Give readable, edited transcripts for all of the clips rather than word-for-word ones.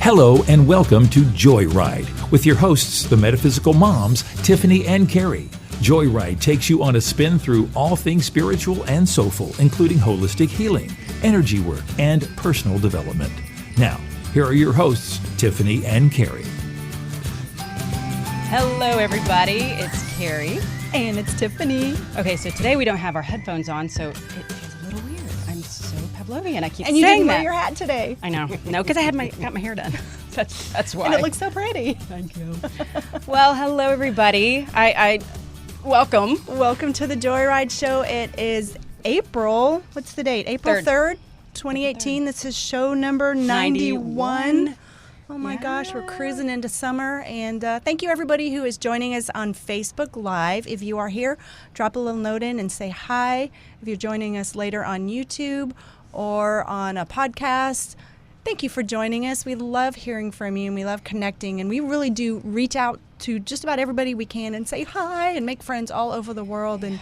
Hello and welcome to Joyride with your hosts, the metaphysical moms, Tiffany and Carrie. Joyride takes you on a spin through all things spiritual and soulful, including holistic healing, energy work, and personal development. Now, here are your hosts, Tiffany and Carrie. Hello, everybody. It's Carrie. And it's Tiffany. Okay, so today we don't have our headphones on, so it feels a little weird. I'm so Pavlovian. I keep and you saying didn't that. wear your hat today. I know. No, because I had got my hair done. That's why. And it looks so pretty. Thank you. Well, hello, everybody. I welcome. Welcome to the Joyride Show. It is April. What's the date? April 3rd, 2018. This is show number 91. Oh my gosh, we're cruising into summer, and thank you everybody who is joining us on Facebook Live. If you are here, drop a little note in and say hi. If you're joining us later on YouTube or on a podcast, thank you for joining us. We love hearing from you, and we love connecting, and we really do reach out to just about everybody we can and say hi and make friends all over the world. And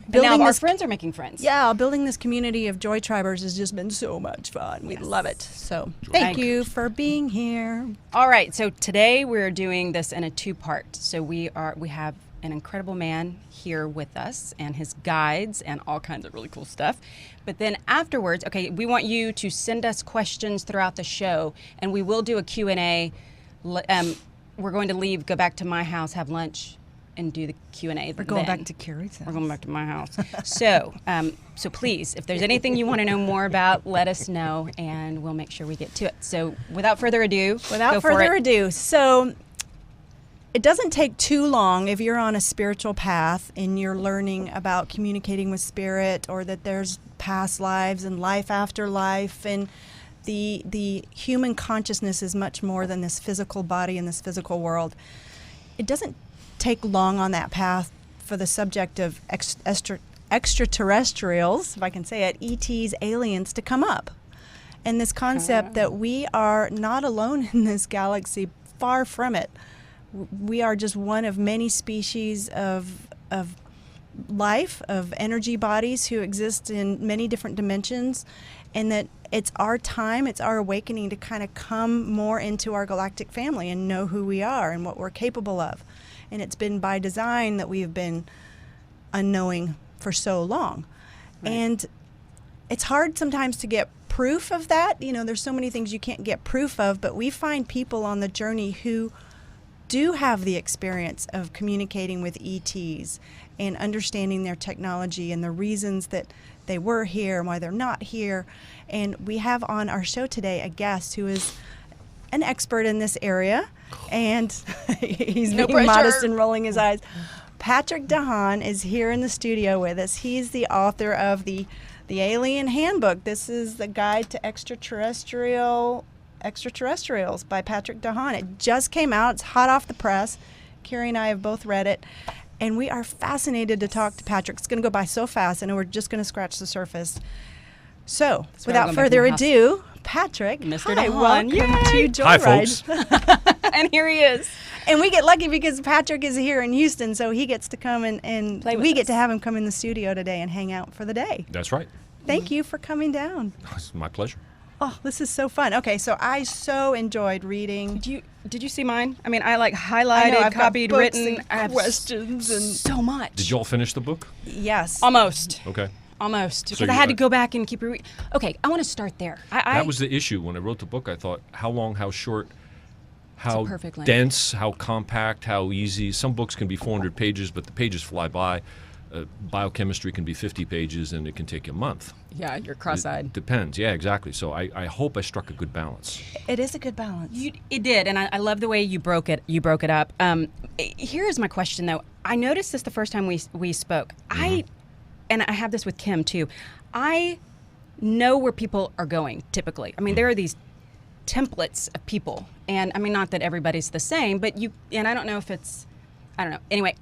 now our friends are making friends. Yeah, building this community of Joy Tribers has just been so much fun. We love it. So thank you for being here. All right, so today we're doing this in a two-part. So we have an incredible man here with us and his guides and all kinds of really cool stuff. But then afterwards, okay, we want you to send us questions throughout the show, and we will do a Q&A. We're going to go back to my house, have lunch, and do the Q&A. We're going back to Carrie's house. We're going back to my house. So please, if there's anything you want to know more about, let us know, and we'll make sure we get to it. So without further ado, so it doesn't take too long if you're on a spiritual path and you're learning about communicating with spirit, or that there's past lives and life after life, and the human consciousness is much more than this physical body and this physical world. It doesn't take long on that path for the subject of extraterrestrials, if I can say it, ETs, aliens, to come up. And this concept that we are not alone in this galaxy, far from it. We are just one of many species of life, of energy bodies who exist in many different dimensions, and that it's our time, it's our awakening to kind of come more into our galactic family and know who we are and what we're capable of. And it's been by design that we've been unknowing for so long. Right. And it's hard sometimes to get proof of that. You know, there's so many things you can't get proof of, but we find people on the journey who do have the experience of communicating with ETs and understanding their technology and the reasons that they were here and why they're not here. And we have on our show today a guest who is an expert in this area, and he's being modest and rolling his eyes. Patrick Haan is here in the studio with us. He's the author of the Alien Handbook. This is the Guide to Extraterrestrials by Patrick Haan. It just came out. It's hot off the press. Carrie and I have both read it, and we are fascinated to talk to Patrick. It's going to go by so fast, and we're just going to scratch the surface. So, without further ado, Patrick, Mr. hi, Haan. welcome to Joyride. Hi, folks. And here he is. And we get lucky because Patrick is here in Houston, so he gets to come and we get to have him come in the studio today and hang out for the day. That's right. Thank you for coming down. It's my pleasure. Oh, this is so fun. Okay, so I so enjoyed reading. Did you see mine? I mean, I highlighted, I've copied, got books written. and questions and so much. Did you all finish the book? Yes. Almost. Okay. Almost. So Because I had to go back and keep reading. Okay, I want to start there. That was the issue. When I wrote the book, I thought, how long, how short, how perfect length. dense, how compact, how easy. Some books can be 400 pages, but the pages fly by. Biochemistry can be 50 pages, and it can take you a month. Yeah, you're cross-eyed. It depends. Yeah, exactly. So I hope I struck a good balance. It is a good balance. It did, and I love the way you broke it. You broke it up. Here is my question, though. I noticed this the first time we spoke. And I have this with Kim too. I know where people are going typically. I mean, there are these templates of people, and I mean, not that everybody's the same, but and I don't know if I don't know. Anyway,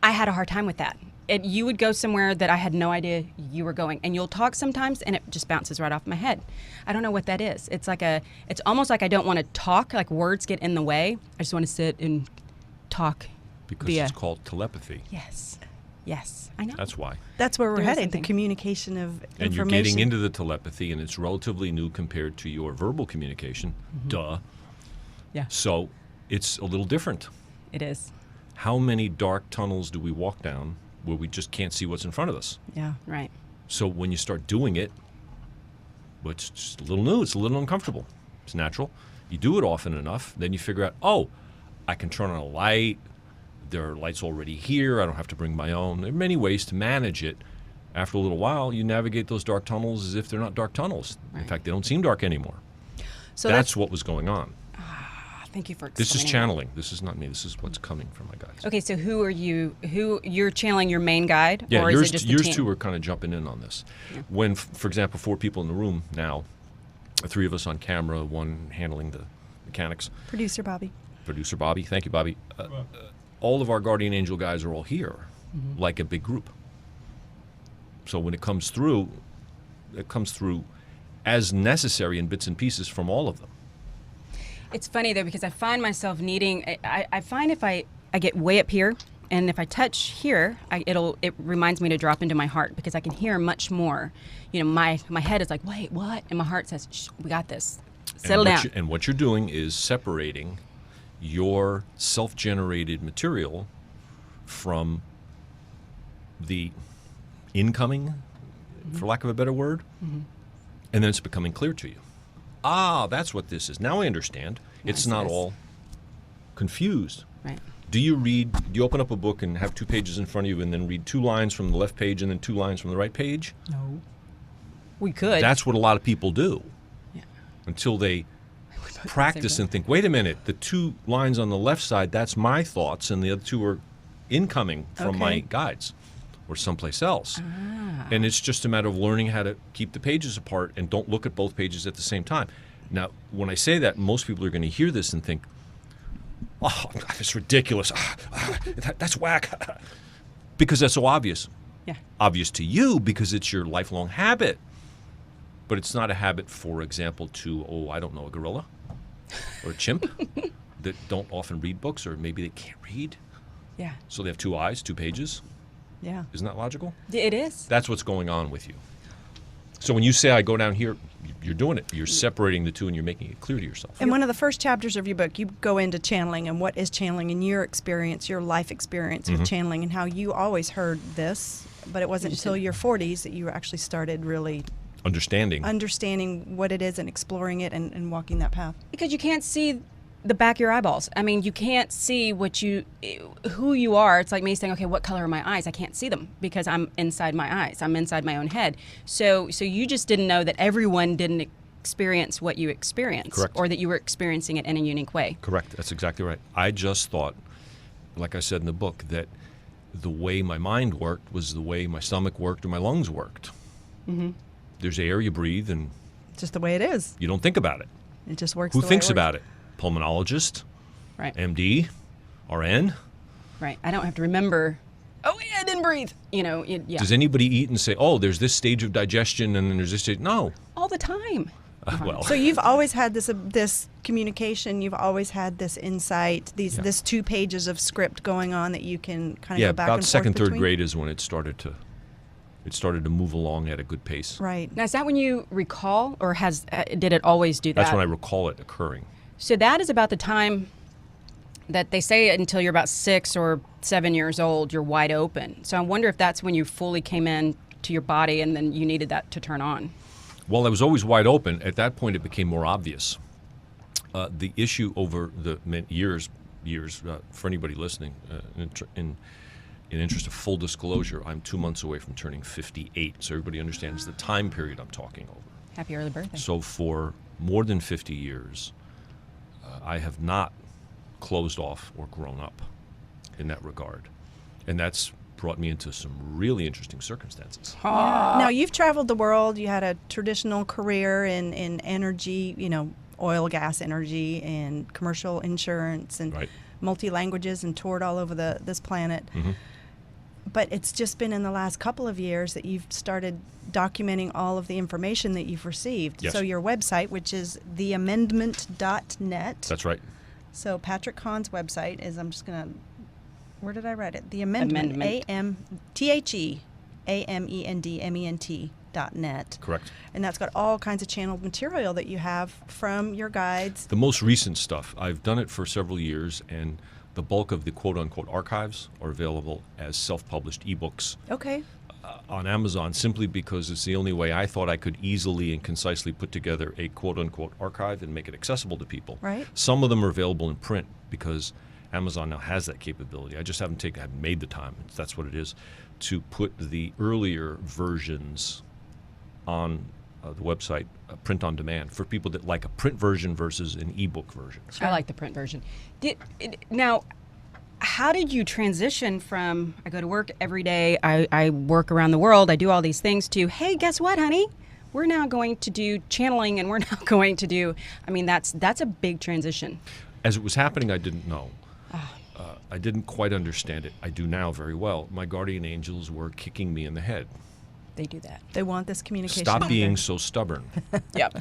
I had a hard time with that. You would go somewhere that I had no idea you were going, and you'll talk sometimes, and it just bounces right off my head. I don't know what that is. It's almost like I don't want to talk, like words get in the way. I just want to sit and talk. Because it's called telepathy. Yes. Yes, I know. That's why. That's where we're There is headed, something. the communication of And you're information. getting into the telepathy, and it's relatively new compared to your verbal communication. Duh. Yeah. So it's a little different. It is. How many dark tunnels do we walk down where we just can't see what's in front of us? Yeah. Right. So when you start doing it, well, it's just a little new, it's a little uncomfortable. It's natural. You do it often enough, then you figure out, oh, I can turn on a light. There are lights already here. I don't have to bring my own. There are many ways to manage it. After a little while, you navigate those dark tunnels as if they're not dark tunnels. In Right. fact, they don't seem dark anymore. So That's what was going on. Thank you for This is explaining. channeling. This is not me. This is what's coming from my guides. Okay, so who are you? Who you're channeling your main guide, Yeah, or is yours, it just the yours team? two are kind of jumping in on this. When, for example, 4 people in the room now, 3 of us on camera, 1 handling the mechanics, Producer Bobby. producer Bobby. Thank you, Bobby. All of our guardian angel guys are all here, like a big group. So when it comes through as necessary in bits and pieces from all of them. It's funny though because I find myself needing. I find if I get way up here, and if I touch here, it reminds me to drop into my heart because I can hear much more. You know, my head is like, wait, what? And my heart says, shh, we got this. Settle down. And what you're doing is separating your self-generated material from the incoming, for lack of a better word, and then it's becoming clear to you. Ah, that's what this is. Now I understand. It's not Yes. all confused. Right. Do you open up a book and have 2 pages in front of you and then read 2 lines from the left page and then 2 lines from the right page? No. We could. That's what a lot of people do. Yeah. Until they both practice say and think, wait a minute, the 2 lines on the left side, that's my thoughts, and the other 2 are incoming from my Okay. guides or someplace else. And it's just a matter of learning how to keep the pages apart and don't look at both pages at the same time. Now, when I say that, most people are going to hear this and think, oh, it's ridiculous. That's whack. Because that's so obvious. Yeah. Obvious to you because it's your lifelong habit. But it's not a habit, for example, to, I don't know, a gorilla or a chimp that don't often read books, or maybe they can't read. Yeah. So they have 2 eyes, 2 pages. Yeah. Isn't that logical? It is. That's what's going on with you. So when you say, I go down here, you're doing it. You're separating the 2 and you're making it clear to yourself. In one of the first chapters of your book, you go into channeling and what is channeling in your experience, your life experience with channeling, and how you always heard this, but it wasn't until your 40s that you actually started really understanding what it is and exploring it and walking that path. Because you can't see the back of your eyeballs. I mean, you can't see who you are. It's like me saying, okay, what color are my eyes? I can't see them because I'm inside my eyes. I'm inside my own head. So you just didn't know that everyone didn't experience what you experienced. Correct. Or that you were experiencing it in a unique way. Correct. That's exactly right. I just thought, like I said in the book, that the way my mind worked was the way my stomach worked or my lungs worked. There's air you breathe and Just the way it is. you don't think about it. It just works. Who the way thinks it works. about it? Pulmonologist, Right. MD, RN? Right. I don't have to remember, oh, yeah, I didn't breathe. You know, yeah. Does anybody eat and say, oh, there's this stage of digestion and then there's this stage? No. All the time. Well, So you've always had this communication. You've always had this insight. This 2 pages of script going on that you can kind of yeah, go back about and second, forth third between? grade is when it started to move along at a good pace. Right. Now, is that when you recall, or did it always do that? That's when I recall it occurring. So that is about the time that they say until you're about 6 or 7 years old, you're wide open. So I wonder if that's when you fully came in to your body and then you needed that to turn on. Well, I was always wide open. At that point, it became more obvious. The issue over the years, for anybody listening, in interest of full disclosure, I'm 2 months away from turning 58, so everybody understands the time period I'm talking over. Happy early birthday. So for more than 50 years, I have not closed off or grown up in that regard. And that's brought me into some really interesting circumstances. Now, you've traveled the world. You had a traditional career in energy, oil, gas energy, and commercial insurance, and Right. multi-languages, and toured all over this planet. But it's just been in the last couple of years that you've started documenting all of the information that you've received. Yes. So your website, which is theamendment.net. That's right. So Patrick Haan's website is, I'm just going to Where did I write it? The amendment. TheAmendment.net. Correct. And that's got all kinds of channeled material that you have from your guides. The most recent stuff, I've done it for several years, and the bulk of the quote-unquote archives are available as self-published ebooks Okay. on Amazon, simply because it's the only way I thought I could easily and concisely put together a quote-unquote archive and make it accessible to people. Right. Some of them are available in print because Amazon now has that capability. I just haven't made the time, that's what it is, to put the earlier versions on the website, print on demand, for people that like a print version versus an ebook version. I like the print version. Now, how did you transition from, I go to work every day, I work around the world, I do all these things, to, hey, guess what, honey? We're now going to do channeling, and we're now going to do, I mean, that's a big transition. As it was happening, I didn't know. I didn't quite understand it. I do now very well. My guardian angels were kicking me in the head. They do that. They want this communication. Stop being so stubborn. Yep.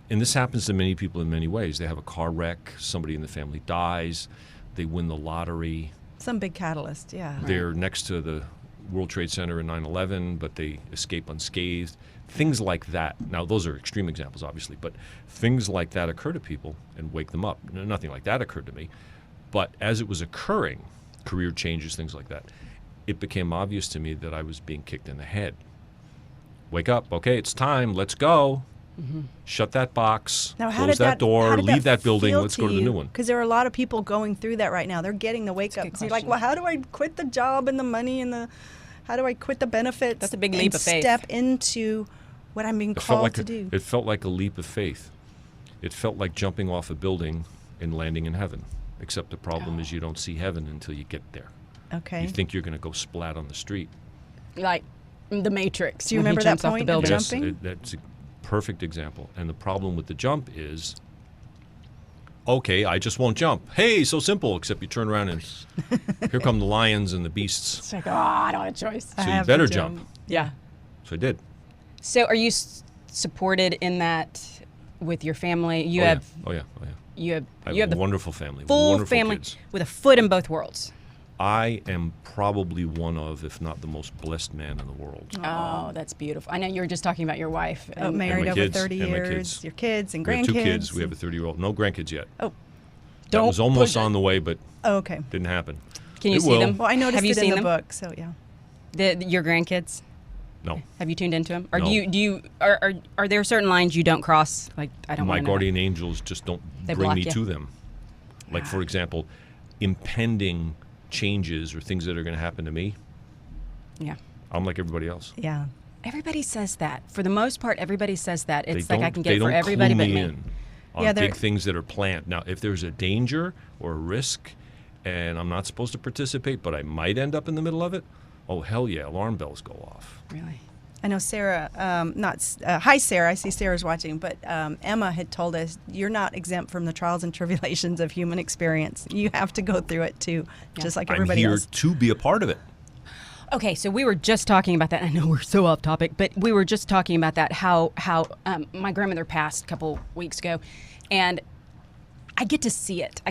And this happens to many people in many ways. They have a car wreck, somebody in the family dies, they win the lottery. Some big catalyst, yeah. They're next to the World Trade Center in 9/11, but they escape unscathed. Things like that. Now, those are extreme examples, obviously, but things like that occur to people and wake them up. Nothing like that occurred to me. But as it was occurring, career changes, things like that, it became obvious to me that I was being kicked in the head. Wake up. Okay, it's time. Let's go. Mm-hmm. Shut that box. Now, how close did that door. how did Leave that building. feel Let's go to the new one. Because there are a lot of people going through that right now. They're getting the wake up. good So you're like, question. well, how do I quit the job and the money and the, how do I quit the benefits? That's a big leap and of faith. Step into what I'm being It felt called like to do. it felt like a leap of faith. It felt like jumping off a building and landing in heaven. Except the problem is you don't see heaven until you get there. Okay. You think you're going to go splat on the street. Like the Matrix. Do you when he remember that jumps off the point of building. jump- Yes, Jumping? that's a perfect example. And the problem with the jump is, okay, I just won't jump. Hey, so simple, except you turn around and here come the lions and the beasts. It's like, oh, I don't have a choice. So you have better to jump. jump. Yeah. So I did. So are you supported in that with your family? You have Oh yeah. you have I you have have a the wonderful family. full wonderful family kids. with a foot in both worlds. I am probably one of, if not the most blessed man in the world. Oh, that's beautiful. I know you were just talking about your wife. Oh, and- married my over kids, 30 and my years. kids. Your kids and We have grandkids. 2 kids. We have a 30-year-old. No grandkids yet. Oh, That Don't was almost push it. on the way, but oh, okay. didn't happen. Can you It see will. them? Well, I noticed Have you it in seen the them? book, so yeah. Your grandkids? No. Have you tuned into them? Or No. are there certain lines you don't cross? Like, I don't My want to guardian angels just don't They bring block me you. to them. Like, for example, impending changes or things that are going to happen to me, Yeah. I'm like everybody else. Yeah. Everybody says that. For the most part, everybody says that. It's They like I don't- can they get it for don't everybody clue but me me. in on Yeah, they're- big things that are planned. Now, if there's a danger or a risk and I'm not supposed to participate, but I might end up in the middle of it, oh, hell yeah, alarm bells go off. Really? I know Sarah, hi Sarah, I see Sarah's watching, but Emma had told us you're not exempt from the trials and tribulations of human experience. You have to go through it too, just like I'm everybody here else. to be a part of it. Okay, so we were just talking about that. I know we're so off topic, but we were just talking about that. How my grandmother passed a couple weeks ago, and I get to see it.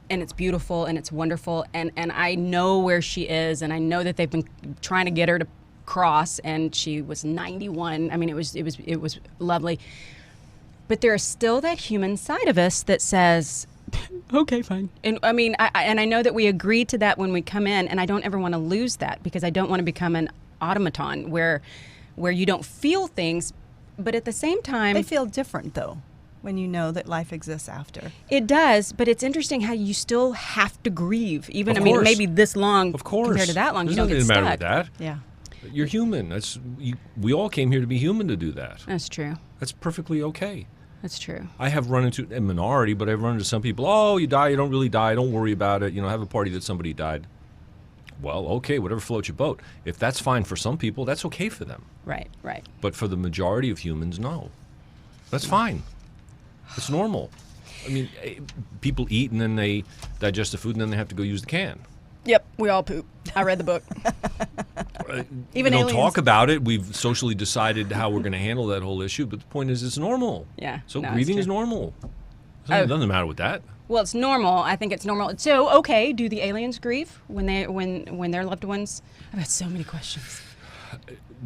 And it's beautiful and it's wonderful. And I know where she is, and I know that they've been trying to get her to cross. And she was 91. I mean, it was lovely. But there is still that human side of us that says, okay, fine. And I mean, I know that we agree to that when we come in, and I don't ever want to lose that because I don't want to become an automaton where you don't feel things, but at the same time, They feel different though when you know that life exists after. it does. But it's interesting how you still have to grieve, even Of I mean, course. maybe this long Of course. compared to that long. There's You don't nothing get the matter stuck. with that. Yeah. You're human. We all came here to be human to do that. That's true. That's perfectly okay. That's true. I have run into a minority, but I've run into some people, oh, you die, you don't really die, don't worry about it. Have a party that somebody died. Well, okay, whatever floats your boat. If that's fine for some people, that's okay for them. Right. But for the majority of humans, no. That's fine. It's normal. I mean, people eat and then they digest the food and then they have to go use the can. Yep. We all poop. I read the book. Even we don't aliens- talk about it. We've socially decided how we're going to handle that whole issue. But the point is, it's normal. Yeah, So no, it's grieving true. is normal. Oh. It doesn't matter with that. Well, it's normal. I think it's normal. So, okay, do the aliens grieve when their loved ones? I've had so many questions.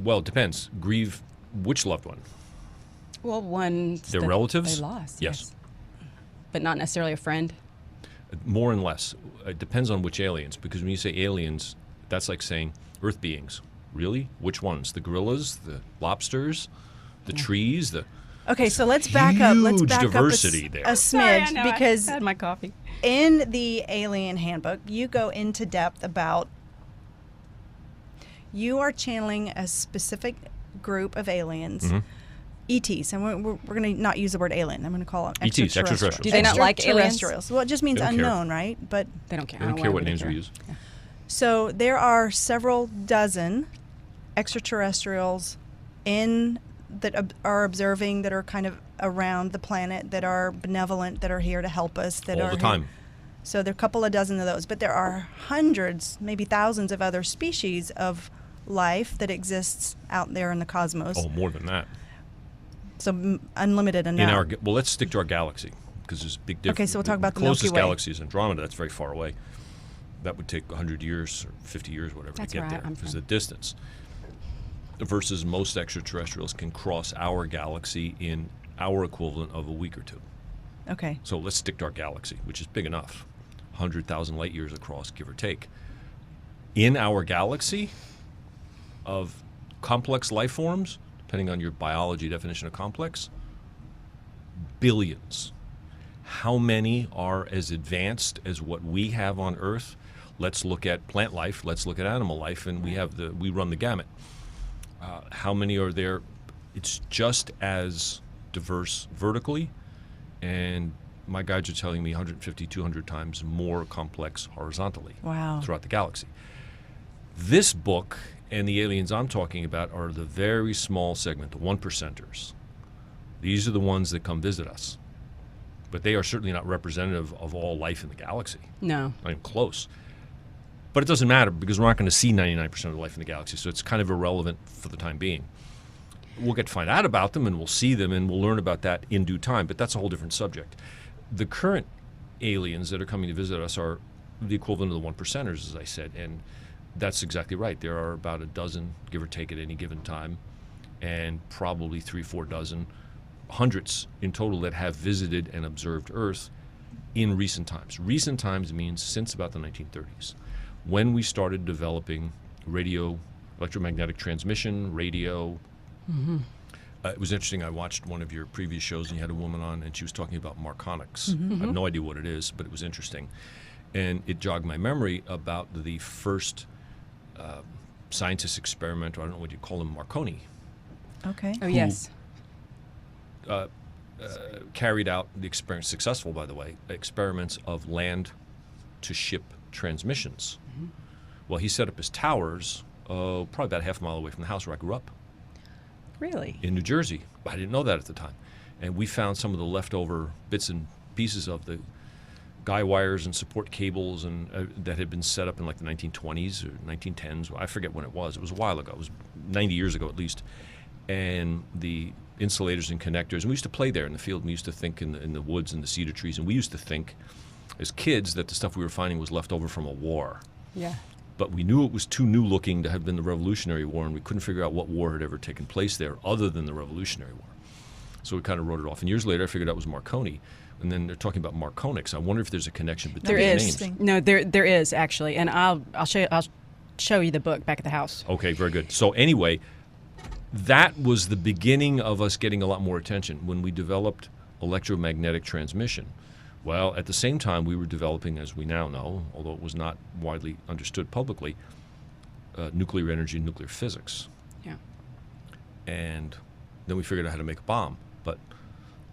Well, it depends. Grieve which loved one? Well, one Their relatives? they lost. Yes. But not necessarily a friend. More and less. It depends on which aliens, because when you say aliens, that's like saying Earth beings. Really? Which ones? The gorillas, the lobsters, the trees, the... Okay, so let's back up. Let's Huge back diversity up there. a smidge, Sorry, I know, because I had my coffee. in the Alien Handbook, you go into depth about you are channeling a specific group of aliens, ETs, and we're going to not use the word alien. I'm going to call them ETs, extraterrestrials. Do they not like aliens? Extraterrestrials. Well, it just means They don't care. unknown, right? But They don't care. I don't care what names we use. so there are several dozen extraterrestrials that are observing, that are kind of around the planet, that are benevolent, that are here to help us. That All are the time. So there are a couple of dozen of those, but there are hundreds, maybe thousands of other species of life that exists out there in the cosmos. Oh, more than that. So unlimited enough. Well, let's stick to our galaxy, because there's a big difference. Okay, so we'll talk about the closest Milky Way. galaxy is Andromeda. That's very far away. That would take 100 years or 50 years, whatever, That's to get right, there, I'm because from- the distance. Versus most extraterrestrials can cross our galaxy in our equivalent of a week or two. Okay. So let's stick to our galaxy, which is big enough, 100,000 light years across, give or take. In our galaxy of complex life forms, depending on your biology definition of complex, billions. How many are as advanced as what we have on Earth? Let's look at plant life, let's look at animal life, and we run the gamut. How many are there? It's just as diverse vertically, and my guides are telling me 150, 200 times more complex horizontally Wow. throughout the galaxy. This book and the aliens I'm talking about are the very small segment, the 1%ers. These are the ones that come visit us. But they are certainly not representative of all life in the galaxy. No. Not even close. But it doesn't matter, because we're not going to see 99% of the life in the galaxy, so it's kind of irrelevant for the time being. We'll get to find out about them, and we'll see them, and we'll learn about that in due time, but that's a whole different subject. The current aliens that are coming to visit us are the equivalent of the 1%ers, as I said, and that's exactly right. There are about a dozen, give or take, at any given time, and probably 3-4 dozen, hundreds in total, that have visited and observed Earth in recent times. Recent times means since about the 1930s. When we started developing radio, electromagnetic transmission, radio. It was interesting. I watched one of your previous shows, and you had a woman on, and she was talking about marconics. I have no idea what it is, but it was interesting. And it jogged my memory about the first scientist experiment, or I don't know what you call them, Marconi, Okay. Oh, yes. carried out the experiment, successful by the way, experiments of land to ship transmissions. Well, he set up his towers probably about half a mile away from the house where I grew up Really? in New Jersey. I didn't know that at the time. And we found some of the leftover bits and pieces of the guy wires and support cables and that had been set up in like the 1920s or 1910s. I forget when it was. It was a while ago. It was 90 years ago at least. And the insulators and connectors. And we used to play there in the field. And we used to think in the woods and the cedar trees. And we used to think as kids that the stuff we were finding was left over from a war. Yeah. But we knew it was too new looking to have been the Revolutionary War, and we couldn't figure out what war had ever taken place there other than the Revolutionary War. So we kind of wrote it off. And years later, I figured out it was Marconi. And then they're talking about marconics. I wonder if there's a connection between There the is. names. No, there is actually, and I'll show you the book back at the house. Okay, very good. So anyway, that was the beginning of us getting a lot more attention when we developed electromagnetic transmission. Well, at the same time, we were developing, as we now know, although it was not widely understood publicly, nuclear energy and nuclear physics. Yeah. And then we figured out how to make a bomb. But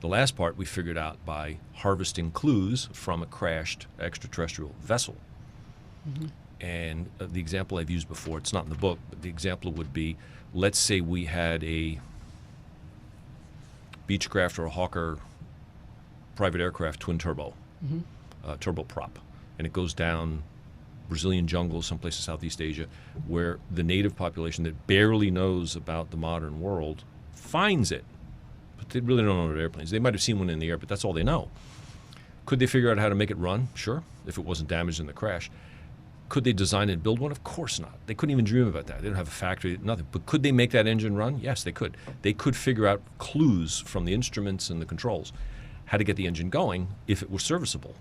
the last part we figured out by harvesting clues from a crashed extraterrestrial vessel. And the example I've used before, it's not in the book, but the example would be, let's say we had a Beechcraft or a Hawker private aircraft twin turbo, turboprop, and it goes down Brazilian jungle, someplace in Southeast Asia, where the native population that barely knows about the modern world finds it, but they really don't know what airplanes. They might have seen one in the air, but that's all they know. Could they figure out how to make it run? Sure, if it wasn't damaged in the crash. Could they design and build one? Of course not. They couldn't even dream about that. They didn't have a factory, nothing. But could they make that engine run? Yes, they could. They could figure out clues from the instruments and the controls how to get the engine going if it was serviceable.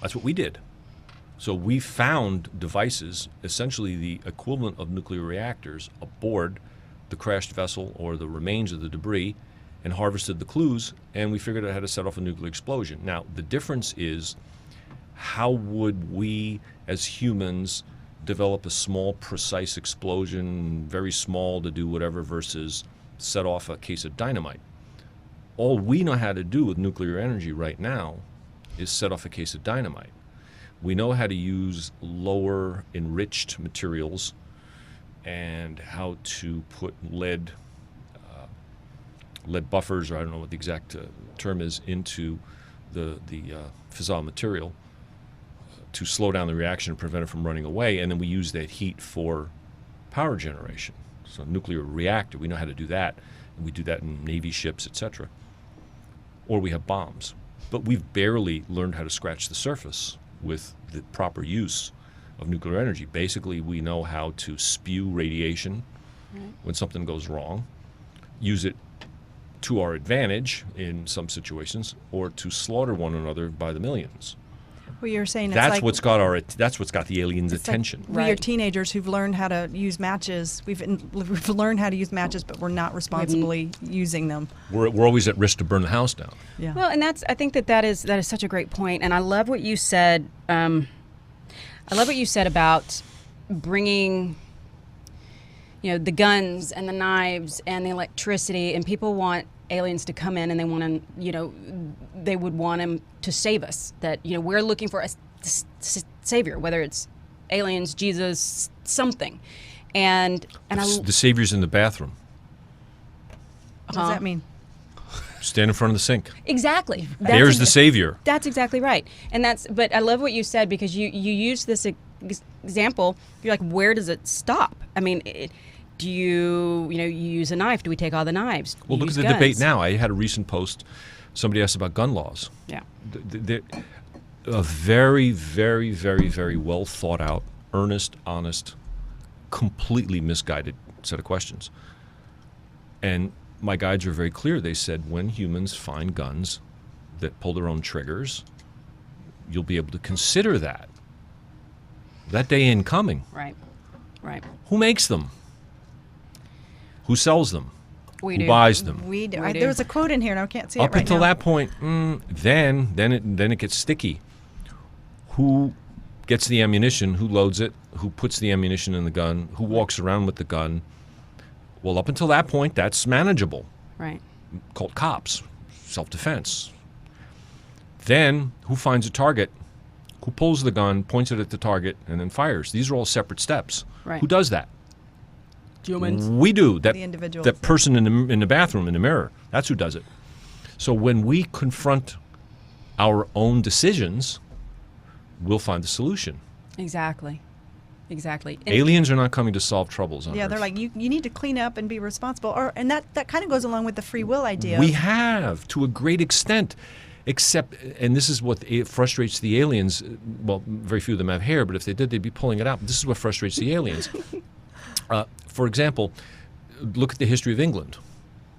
That's what we did. So we found devices, essentially the equivalent of nuclear reactors, aboard the crashed vessel or the remains of the debris, and harvested the clues, and we figured out how to set off a nuclear explosion. Now, the difference is, how would we as humans develop a small, precise explosion, very small to do whatever, versus set off a case of dynamite? All we know how to do with nuclear energy right now is set off a case of dynamite. We know how to use lower enriched materials and how to put lead buffers, or I don't know what the exact term is, into the fissile material to slow down the reaction and prevent it from running away, and then we use that heat for power generation. So nuclear reactor, we know how to do that, and we do that in Navy ships, etc. Or we have bombs. But we've barely learned how to scratch the surface with the proper use of nuclear energy. Basically, we know how to spew radiation when something goes wrong, use it to our advantage in some situations, or to slaughter one another by the millions. Well, you're saying it's That's like, what's got the aliens' attention. we are teenagers who've learned how to use matches. We've learned how to use matches, but we're not responsibly using them. We're always at risk to burn the house down. Yeah. Well, and I think that is such a great point, and I love what you said. I love what you said about bringing, the guns and the knives and the electricity, and people want aliens to come in, and they would want them to save us. That we're looking for a savior, whether it's aliens, Jesus, something, and The savior's in the bathroom. What does that mean? Stand in front of the sink. Exactly. There's the savior. That's exactly right. But I love what you said, because you use this example. You're like, where does it stop? I mean, do you use a knife? Do we take all the knives? Well, look at the guns? debate now. I had a recent post. Somebody asked about gun laws. Yeah. A very, very, very, very well thought out, earnest, honest, completely misguided set of questions. And my guides were very clear. They said, when humans find guns that pull their own triggers, you'll be able to consider that. That day ain't coming. Right. Who makes them? Who sells them? We Who do. buys them? We do. We do. There was a quote in here, and I can't see it Up right until now. that point, then it gets sticky. Who gets the ammunition? Who loads it? Who puts the ammunition in the gun? Who walks around with the gun? Well, up until that point, that's manageable. Right. Called cops, self-defense. Then, who finds a target? Who pulls the gun, points it at the target, and then fires? These are all separate steps. Right. Who does that? Humans. We do. The individuals. That person in the bathroom, in the mirror. That's who does it. So when we confront our own decisions, we'll find the solution. Exactly. And Aliens are not coming to solve troubles on Yeah, Earth. they're like, you need to clean up and be responsible. And that kind of goes along with the free will idea. We have, to a great extent, except, and this is what frustrates the aliens. Well, very few of them have hair, but if they did, they'd be pulling it out. This is what frustrates the aliens. For example, look at the history of England.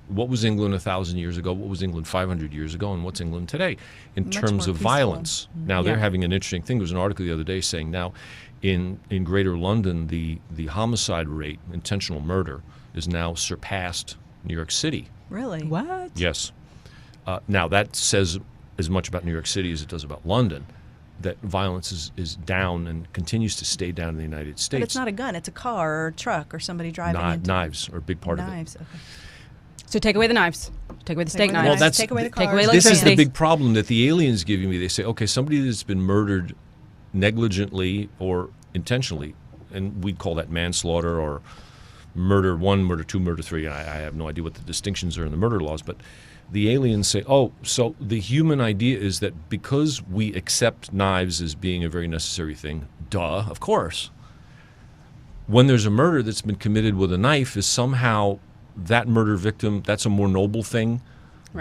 What was England 1,000 years ago? What was England 500 years ago? And what's England today in Much terms more of peaceful. violence? Now, they're Yeah. having an interesting thing. There was an article the other day saying now in Greater London, the homicide rate, intentional murder, is now surpassed New York City. Really? What? Yes. Now, that says as much about New York City as it does about London, that violence is down and continues to stay down in the United States. But it's not a gun. It's a car or a truck or somebody driving into Knives are a big part knives. of it. Okay. So take away the knives. Take away the steak away the knives. Well, that's- take away the take cars. away This is the electricity. big problem that the aliens give me. They say, okay, somebody that's been murdered negligently or intentionally, and we'd call that manslaughter or murder 1, murder 2, murder 3. And I have no idea what the distinctions are in the murder laws, but the aliens say, oh, so the human idea is that because we accept knives as being a very necessary thing, duh, of course. When there's a murder that's been committed with a knife, is somehow that murder victim, that's a more noble thing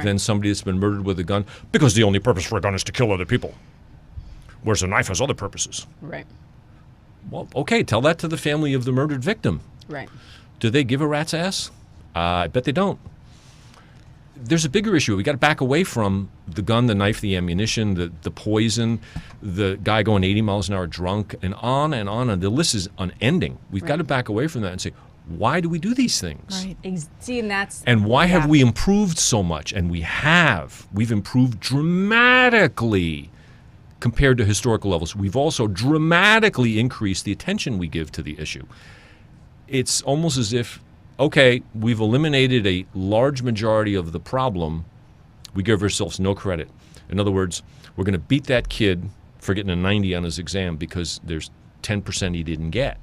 than somebody that's been murdered with a gun because the only purpose for a gun is to kill other people, whereas a knife has other purposes. Right. Well, okay, tell that to the family of the murdered victim. Right. Do they give a rat's ass? I bet they don't. There's a bigger issue. We got to back away from the gun, the knife, the ammunition, the poison, the guy going 80 miles an hour drunk, and on and on. And the list is unending. We've got to back away from that and say, why do we do these things? Right. See, and that's... And why have we improved so much? And we have. We've improved dramatically compared to historical levels. We've also dramatically increased the attention we give to the issue. It's almost as if, okay, we've eliminated a large majority of the problem. We give ourselves no credit. In other words, we're going to beat that kid for getting a 90 on his exam because there's 10% he didn't get.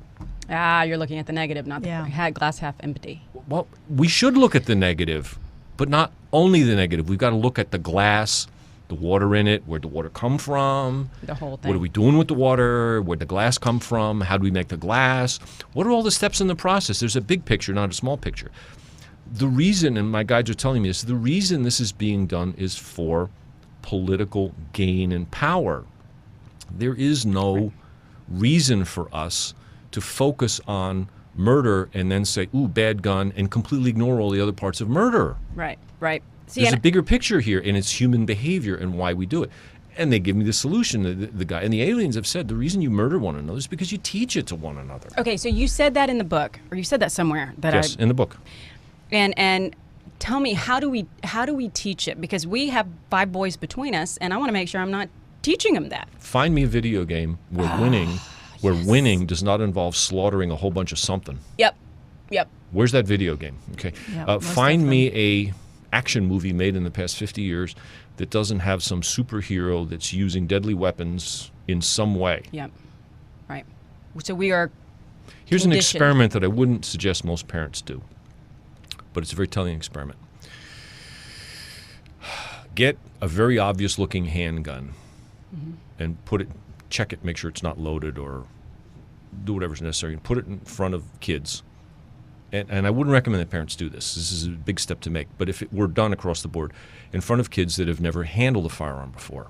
You're looking at the negative, not the glass half empty. Well, we should look at the negative, but not only the negative. We've got to look at the glass, the water in it, where'd the water come from? The whole thing. What are we doing with the water? Where'd the glass come from? How do we make the glass? What are all the steps in the process? There's a big picture, not a small picture. The reason, and my guides are telling me this, the reason this is being done is for political gain and power. There is no reason for us to focus on murder and then say, ooh, bad gun, and completely ignore all the other parts of murder. Right, right. See, There's a bigger picture here, and it's human behavior and why we do it. And they give me the solution, the guy. And the aliens have said the reason you murder one another is because you teach it to one another. Okay, so you said that in the book, or you said that somewhere. Yes, in the book. And tell me, how do we teach it? Because we have 5 boys between us, and I want to make sure I'm not teaching them that. Find me a video game where winning does not involve slaughtering a whole bunch of something. Yep. Where's that video game? Okay. Find me a action movie made in the past 50 years that doesn't have some superhero that's using deadly weapons in some way. Yep. Right. So we are Here's an conditioned. experiment that I wouldn't suggest most parents do, but it's a very telling experiment. Get a very obvious looking handgun and check it, make sure it's not loaded, or do whatever's necessary, and put it in front of kids. And I wouldn't recommend that parents do this. This is a big step to make. But if it were done across the board, in front of kids that have never handled a firearm before,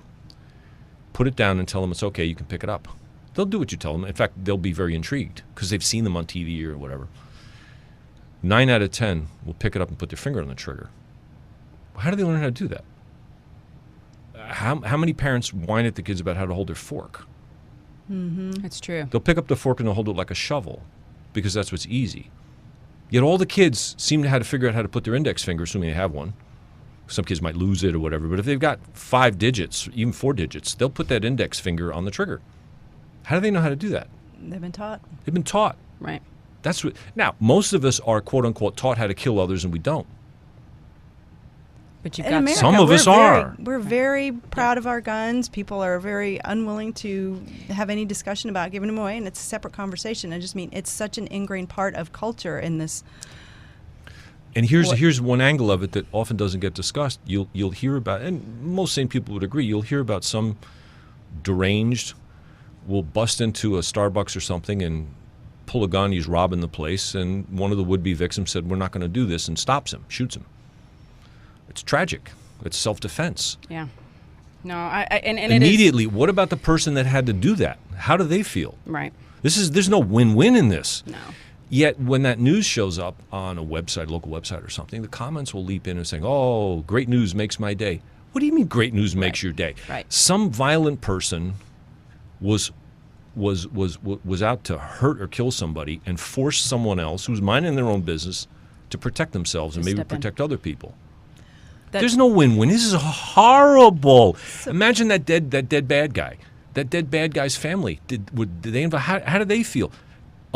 put it down and tell them it's okay, you can pick it up. They'll do what you tell them. In fact, they'll be very intrigued because they've seen them on TV or whatever. 9 out of 10 will pick it up and put their finger on the trigger. How do they learn how to do that? How many parents whine at the kids about how to hold their fork? That's true. They'll pick up the fork and they'll hold it like a shovel because that's what's easy. Yet all the kids seem to have to figure out how to put their index finger, assuming they have one. Some kids might lose it or whatever, but if they've got 5 digits, even 4 digits, they'll put that index finger on the trigger. How do they know how to do that? They've been taught. They've been taught. Right. That's what. Now, most of us are quote unquote taught how to kill others, and we don't. But you've In got America, Some of us are. We're very proud of our guns. People are very unwilling to have any discussion about giving them away, and it's a separate conversation. I just mean it's such an ingrained part of culture in this. And here's one angle of it that often doesn't get discussed. You'll hear about, and most sane people would agree, you'll hear about some deranged will bust into a Starbucks or something and pull a gun. He's robbing the place, and one of the would-be victims said, "We're not going to do this," and stops him, shoots him. It's tragic. It's self-defense. Yeah. No, and immediately, what about the person that had to do that? How do they feel? Right. There's no win-win in this. No. Yet when that news shows up on a website, local website or something, the comments will leap in and saying, "Oh, great news makes my day." What do you mean great news makes your day? Right. Some violent person was out to hurt or kill somebody and forced someone else who's minding their own business to protect themselves and maybe step in. protect other people. That- There's no win-win. This is horrible. Imagine that dead bad guy. That dead bad guy's family. Did they invite? How did they feel?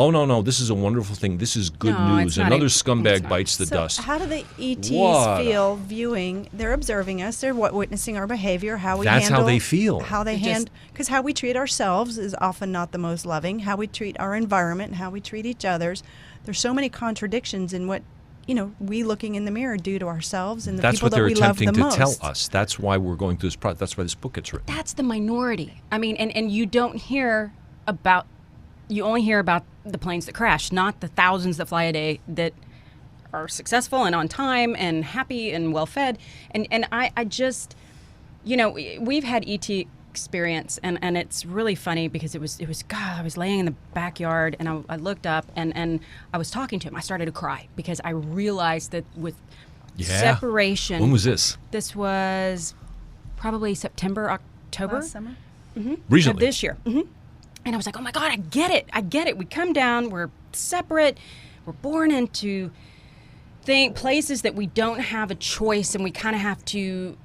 Oh no! This is a wonderful thing. This is good No, news. it's not Another it's scumbag not. bites the So dust. how do the ETs What? feel viewing? They're observing us. They're witnessing our behavior, how we That's how handle. they feel. How they because how we treat ourselves is often not the most loving. How we treat our environment and how we treat each others. There's so many contradictions in what we looking in the mirror do to ourselves and the That's people what that they're we love attempting the to most. tell us. That's why we're going through this process. That's why this book gets written. That's the minority. I mean, and you don't hear about. You only hear about the planes that crash, not the thousands that fly a day that are successful and on time and happy and well fed. And I just, we've had ET experience, and it's really funny because it was God, I was laying in the backyard and I looked up and I was talking to him. I started to cry because I realized that with separation. When was this? This was probably September, October. Last summer? Recently. This year. And I was like, oh my God, I get it. We come down, we're separate, we're born into places that we don't have a choice, and we kind of have to,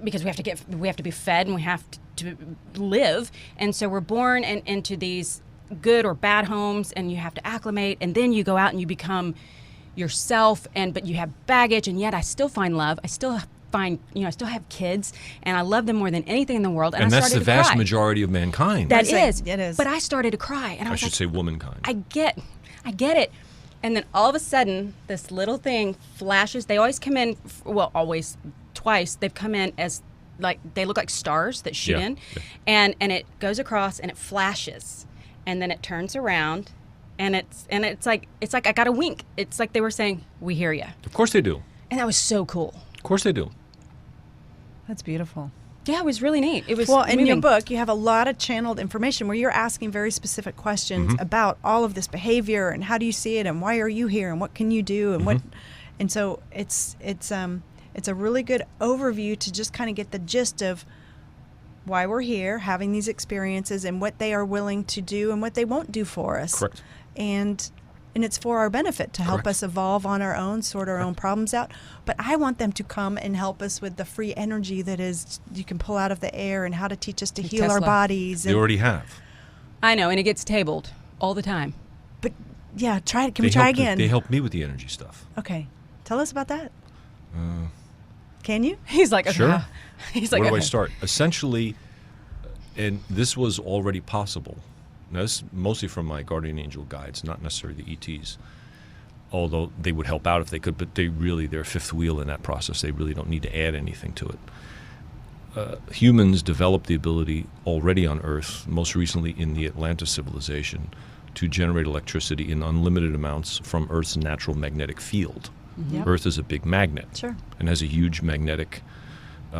because we have to be fed and we have to live. And so we're born into these good or bad homes, and you have to acclimate, and then you go out and you become yourself, but you have baggage, and yet I still find love. I still have kids, and I love them more than anything in the world. And that's the vast majority of mankind. That is. It is. But I started to cry, and I was should say womankind. I get it. And then all of a sudden, this little thing flashes. They always come in, always twice. They've come in as they look like stars that shoot in, and it goes across and it flashes, and then it turns around, and it's like I got a wink. It's like they were saying, "We hear you." Of course they do. And that was so cool. Of course they do. That's beautiful. Yeah, it was really neat. It was in your book, you have a lot of channeled information where you're asking very specific questions about all of this behavior and how do you see it and why are you here and what can you do and what, and so it's a really good overview to just kind of get the gist of why we're here, having these experiences, and what they are willing to do and what they won't do for us. Correct. And it's for our benefit to help us evolve on our own, sort our own problems out. But I want them to come and help us with the free energy that is you can pull out of the air, and how to teach us to heal our bodies. They already have. I know, and it gets tabled all the time. But yeah, try it. Can we try again? They help me with the energy stuff. Okay, tell us about that. Can you? He's like, okay. Sure. He's like, where do I okay. start? Essentially, and this was already possible. Now, this is mostly from my guardian angel guides, not necessarily the ETs, although they would help out if they could, but they're fifth wheel in that process. They really don't need to add anything to it. Humans developed the ability already on Earth, most recently in the Atlantis civilization, to generate electricity in unlimited amounts from Earth's natural magnetic field. Yep. Earth is a big magnet and has a huge magnetic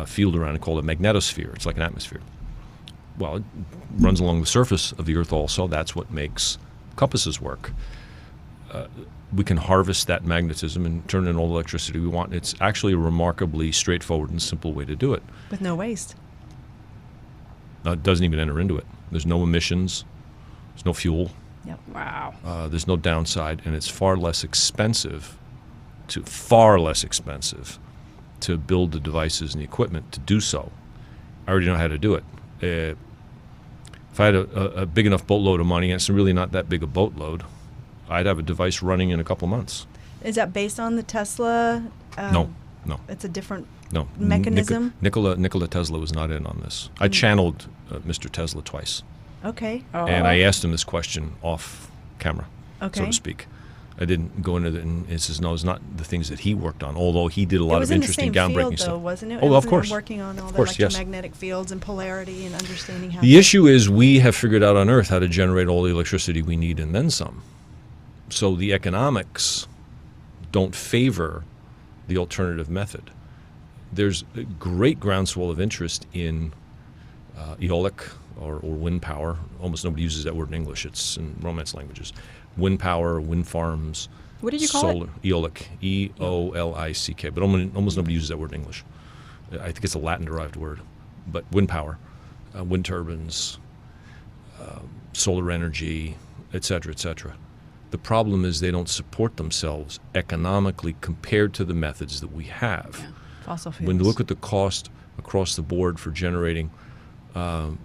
field around it called a magnetosphere. It's like an atmosphere. Well, it runs along the surface of the Earth also. That's what makes compasses work. We can harvest that magnetism and turn in all the electricity we want. It's actually a remarkably straightforward and simple way to do it. With no waste. It doesn't even enter into it. There's no emissions. There's no fuel. Yep. Wow. There's no downside, and it's far less expensive to build the devices and the equipment to do so. I already know how to do it. If I had a big enough boatload of money, and it's really not that big a boatload, I'd have a device running in a couple months. Is that based on the Tesla? No. It's a different No. mechanism? Nikola Tesla was not in on this. I channeled Mr. Tesla twice. Okay. And I asked him this question off camera, so Okay. to speak. I didn't go into it, and it says, no, it's not the things that he worked on, although he did a lot of interesting groundbreaking field, stuff. Though, wasn't it? Oh, of Wasn't it course. working on all the course, yes. electromagnetic fields and polarity and understanding how... The issue is we have figured out on Earth how to generate all the electricity we need and then some. So the economics don't favor the alternative method. There's a great groundswell of interest in eolic or wind power. Almost nobody uses that word in English. It's in Romance languages. Wind power, wind farms. What did you call solar, it? Eolic, E-O-L-I-C-K. But almost nobody uses that word in English. I think it's a Latin-derived word. But wind power, wind turbines, solar energy, et cetera, et cetera. The problem is they don't support themselves economically compared to the methods that we have. Yeah. Fossil fuels. When you look at the cost across the board for generating, 500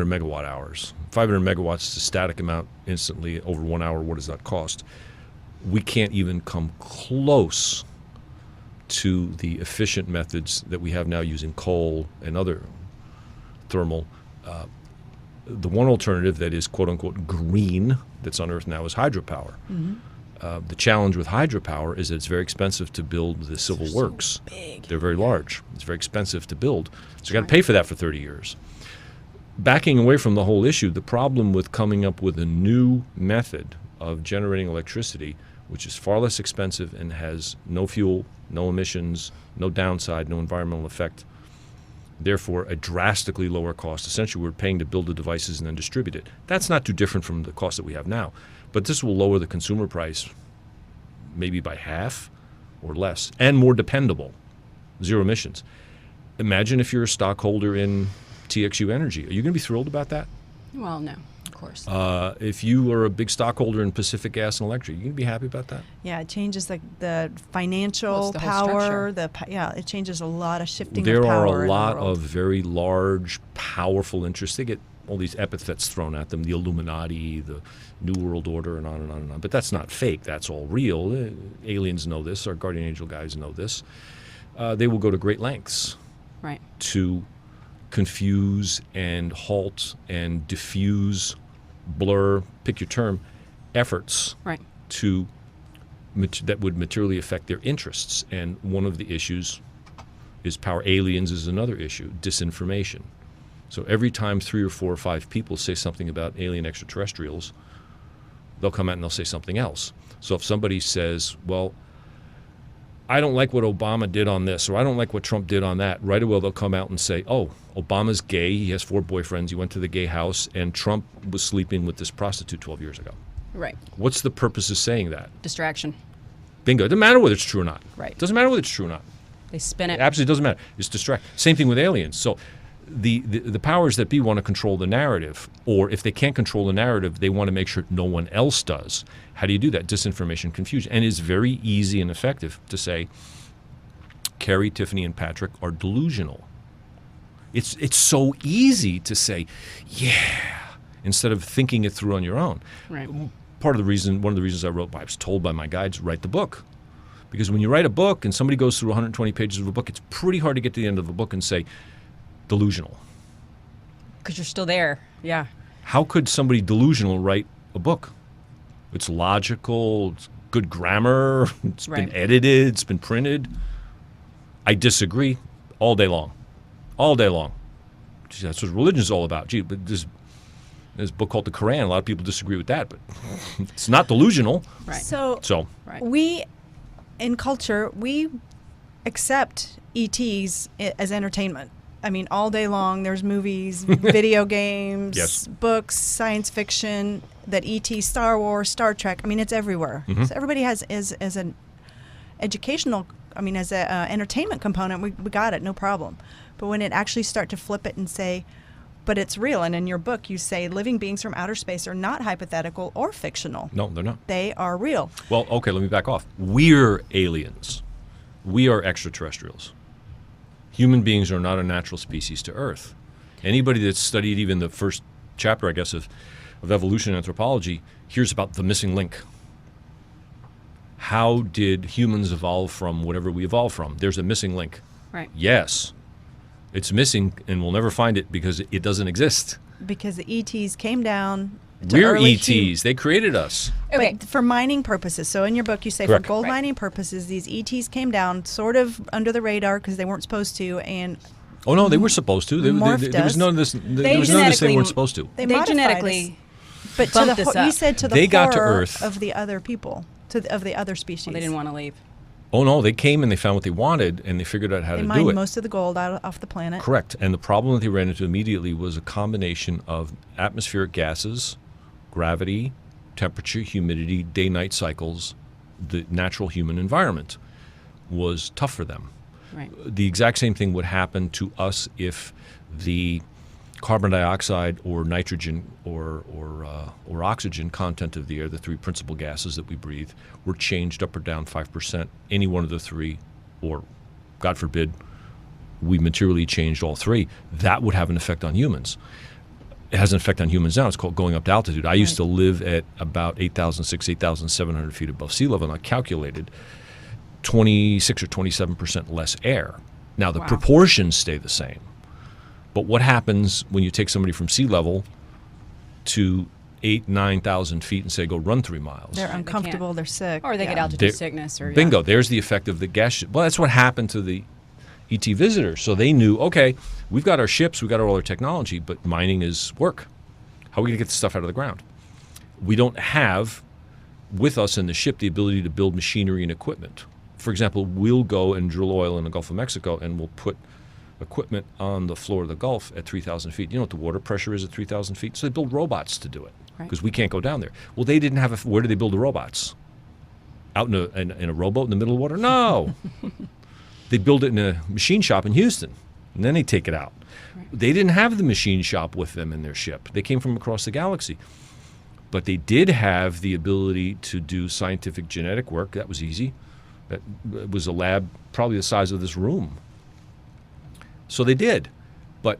megawatt hours. 500 megawatts is a static amount instantly over 1 hour. What does that cost? We can't even come close to the efficient methods that we have now using coal and other thermal. The one alternative that is quote-unquote green that's on Earth now is hydropower. Mm-hmm. The challenge with hydropower is that it's very expensive to build the civil works. Big. They're very large. It's very expensive to build. So you got to pay for that for 30 years. Backing away from the whole issue, the problem with coming up with a new method of generating electricity which is far less expensive and has no fuel, no emissions, no downside, no environmental effect. Therefore, a drastically lower cost. Essentially, we're paying to build the devices and then distribute it. That's not too different from the cost that we have now. But this will lower the consumer price maybe by half or less, and more dependable, zero emissions. Imagine if you're a stockholder in TXU Energy. Are you going to be thrilled about that? Well, no, of course. If you are a big stockholder in Pacific Gas and Electric, you going to be happy about that? Yeah, it changes the financial Well, it's the whole power. structure. It changes a lot of shifting. There of power are a in the lot world. of very large, powerful interests. They get all these epithets thrown at them, the Illuminati, the New World Order, and on and on and on. But that's not fake. That's all real. Aliens know this. Our guardian angel guys know this. They will go to great lengths Right. to confuse and halt and diffuse, blur, pick your term, efforts Right. to that would materially affect their interests. And one of the issues is power. Aliens is another issue, disinformation. So every time 3 or 4 or 5 people say something about alien extraterrestrials, they'll come out and they'll say something else. So if somebody says, well, I don't like what Obama did on this, or I don't like what Trump did on that, right away they'll come out and say, oh, Obama's gay, he has 4 boyfriends, he went to the gay house, and Trump was sleeping with this prostitute 12 years ago. Right. What's the purpose of saying that? Distraction. Bingo. It doesn't matter whether it's true or not. Right. Doesn't matter whether it's true or not. They spin It it. absolutely doesn't matter. It's distract. Same thing with aliens. So the powers that be want to control the narrative, or if they can't control the narrative, they want to make sure no one else does. How do you do that? Disinformation, confusion. And it's very easy and effective to say, Carrie, Tiffany, and Patrick are delusional. It's so easy to say, yeah, instead of thinking it through on your own. Right. One of the reasons I wrote, I was told by my guides, write the book. Because when you write a book and somebody goes through 120 pages of a book, it's pretty hard to get to the end of the book and say, delusional. Because you're still there. Yeah. How could somebody delusional write a book? It's logical, it's good grammar, it's Right. been edited, it's been printed. I disagree all day long. All day long. Gee, that's what religion's all about. Gee, but there's a book called the Quran. A lot of people disagree with that, but it's not delusional. Right. So Right. we, in culture, we accept ETs as entertainment. I mean, all day long, there's movies, video games, Yes. books, science fiction, that ET, Star Wars, Star Trek. I mean, it's everywhere. Mm-hmm. So everybody has as an educational, as an entertainment component, we got it, no problem. But when it actually start to flip it and say, but it's real, and in your book you say living beings from outer space are not hypothetical or fictional. No, they're not. They are real. Well, okay, let me back off. We're aliens. We are extraterrestrials. Human beings are not a natural species to Earth. Anybody that's studied even the first chapter, I guess, of evolution and anthropology hears about the missing link. How did humans evolve from whatever we evolved from? There's a missing link. Right. Yes. It's missing, and we'll never find it because it doesn't exist. Because the ETs came down to We're early ETs. They created us. Okay. But for mining purposes, so in your book you say Correct. for gold Right. mining purposes, these ETs came down sort of under the radar because they weren't supposed to, and Oh, no, they were supposed to. There Morphed was us. none of this. There was none of this they weren't supposed to. they, They modified genetically us. But to bumped the us you up. said to the They got to horror Earth. of the other people, of the other species. Well, they didn't want to leave. Oh, no, they came and they found what they wanted, and they figured out how They to do mined it. most of the gold off the planet. Correct. And the problem that they ran into immediately was a combination of atmospheric gases, gravity, temperature, humidity, day-night cycles. The natural human environment was tough for them. Right. The exact same thing would happen to us if the carbon dioxide or nitrogen or oxygen content of the air, the 3 principal gases that we breathe, were changed up or down 5%. Any one of the 3, or God forbid, we materially changed all 3, that would have an effect on humans. It has an effect on humans now. It's called going up to altitude. I used to live at about 8,600, 8,700 feet above sea level, and I calculated 26 or 27% less air. Now, the Wow. proportions stay the same. But what happens when you take somebody from sea level to 8,000, 9,000 feet and say, go run 3 miles? They're Right, they uncomfortable. can't. They're sick. Or they get yeah. altitude They- sickness. Or Bingo. Yeah. There's the effect of the gas. Well, that's what happened to the ET visitors. So they knew, okay, we've got our ships, we've got all our technology, but mining is work. How are we going to get the stuff out of the ground? We don't have with us in the ship the ability to build machinery and equipment. For example, we'll go and drill oil in the Gulf of Mexico, and we'll put equipment on the floor of the Gulf at 3,000 feet. You know what the water pressure is at 3,000 feet? So they build robots to do it because we can't go down there. Well, they didn't have where did they build the robots? Out in a rowboat in the middle of the water? No. They build it in a machine shop in Houston, and then they take it out. Right. They didn't have the machine shop with them in their ship. They came from across the galaxy. But they did have the ability to do scientific genetic work. That was easy. That was a lab probably the size of this room. So they did. But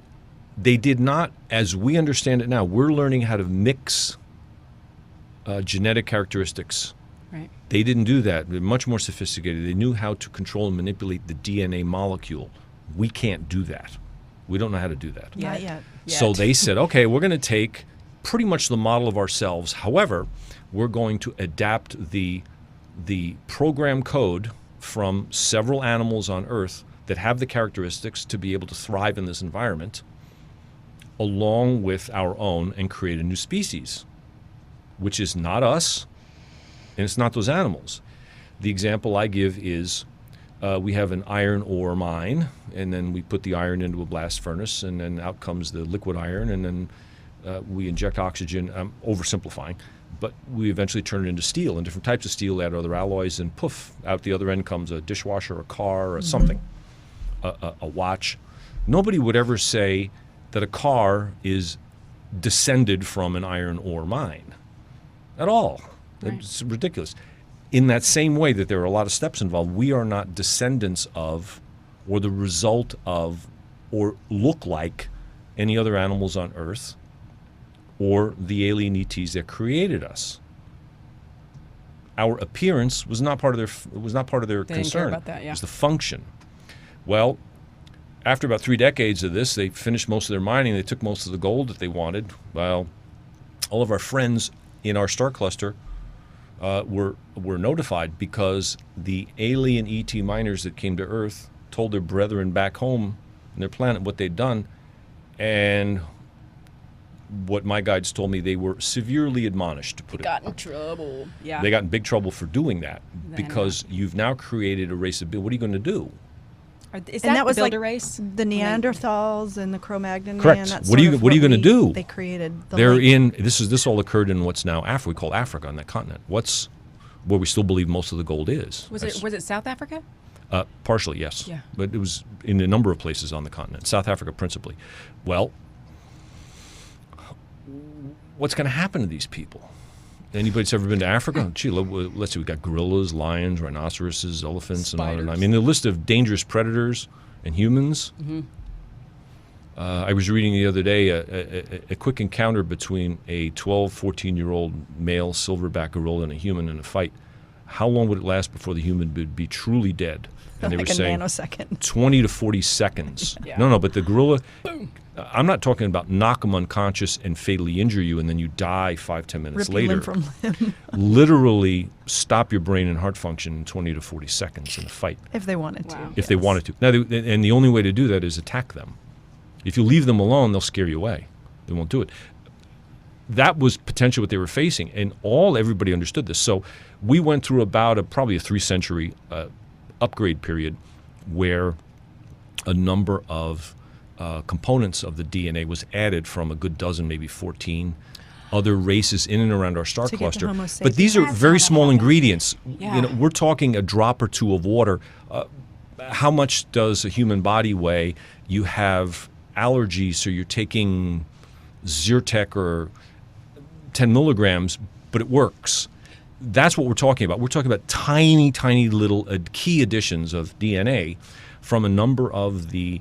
they did not, as we understand it now, we're learning how to mix genetic characteristics. Right. They didn't do that. They're much more sophisticated. They knew how to control and manipulate the DNA molecule. We can't do that. We don't know how to do that. Not yet. So they said, okay, we're going to take pretty much the model of ourselves. However, we're going to adapt the program code from several animals on Earth that have the characteristics to be able to thrive in this environment along with our own and create a new species, which is not us and it's not those animals. The example I give is we have an iron ore mine, and then we put the iron into a blast furnace, and then out comes the liquid iron, and then we inject oxygen. I'm oversimplifying, but we eventually turn it into steel, and different types of steel add other alloys, and poof, out the other end comes a dishwasher, a car, or something, a watch. Nobody would ever say that a car is descended from an iron ore mine at all. Right. It's ridiculous. In that same way that there are a lot of steps involved, we are not descendants of or the result of or look like any other animals on Earth or the alien ETs that created us. Our appearance was not part of their They concern. didn't care about that, yeah. It was the function. Well, after about 3 decades of this, they finished most of their mining. They took most of the gold that they wanted. Well, all of our friends in our star cluster were notified because the alien ET miners that came to Earth told their brethren back home on their planet what they'd done, and what my guides told me, they were severely admonished to put it. Got in trouble. Yeah. They got in big trouble for doing that because you've now created a race of. What are you going to do? Is And that the was like builder race? the Neanderthals and the Cro-Magnon Correct. man. What are you going to do? They created. They're in. This all occurred in what's now Africa. We call Africa on that continent. What's where we still believe most of the gold is. Was it South Africa? Partially, yes. Yeah. But it was in a number of places on the continent. South Africa principally. Well, what's going to happen to these people? Anybody that's ever been to Africa? Gee, let's see. We've got gorillas, lions, rhinoceroses, elephants, and on and on. I mean, the list of dangerous predators and humans. Mm-hmm. I was reading the other day a quick encounter between a 12, 14-year-old male silverback gorilla and a human in a fight. How long would it last before the human would be truly dead? And they like were saying nanosecond. 20 to 40 seconds. Yeah. No, but the gorilla, I'm not talking about knock them unconscious and fatally injure you and then you die 5-10 minutes Rip later. limb from limb. Literally stop your brain and heart function in 20 to 40 seconds in a fight. If they wanted to. Wow. If they wanted to. Now, and the only way to do that is attack them. If you leave them alone, they'll scare you away. They won't do it. That was potentially what they were facing, and everybody understood this. So we went through about probably a 3-century upgrade period where a number of components of the DNA was added from a good dozen, maybe 14 other races in and around our star To get to cluster. Homo But these are sapiens. very That's small how that ingredients. Yeah. You know, we're talking a drop or two of water. How much does a human body weigh? You have allergies, so you're taking Zyrtec or 10 milligrams, but it works. That's what we're talking about. We're talking about tiny, tiny little key additions of DNA from a number of the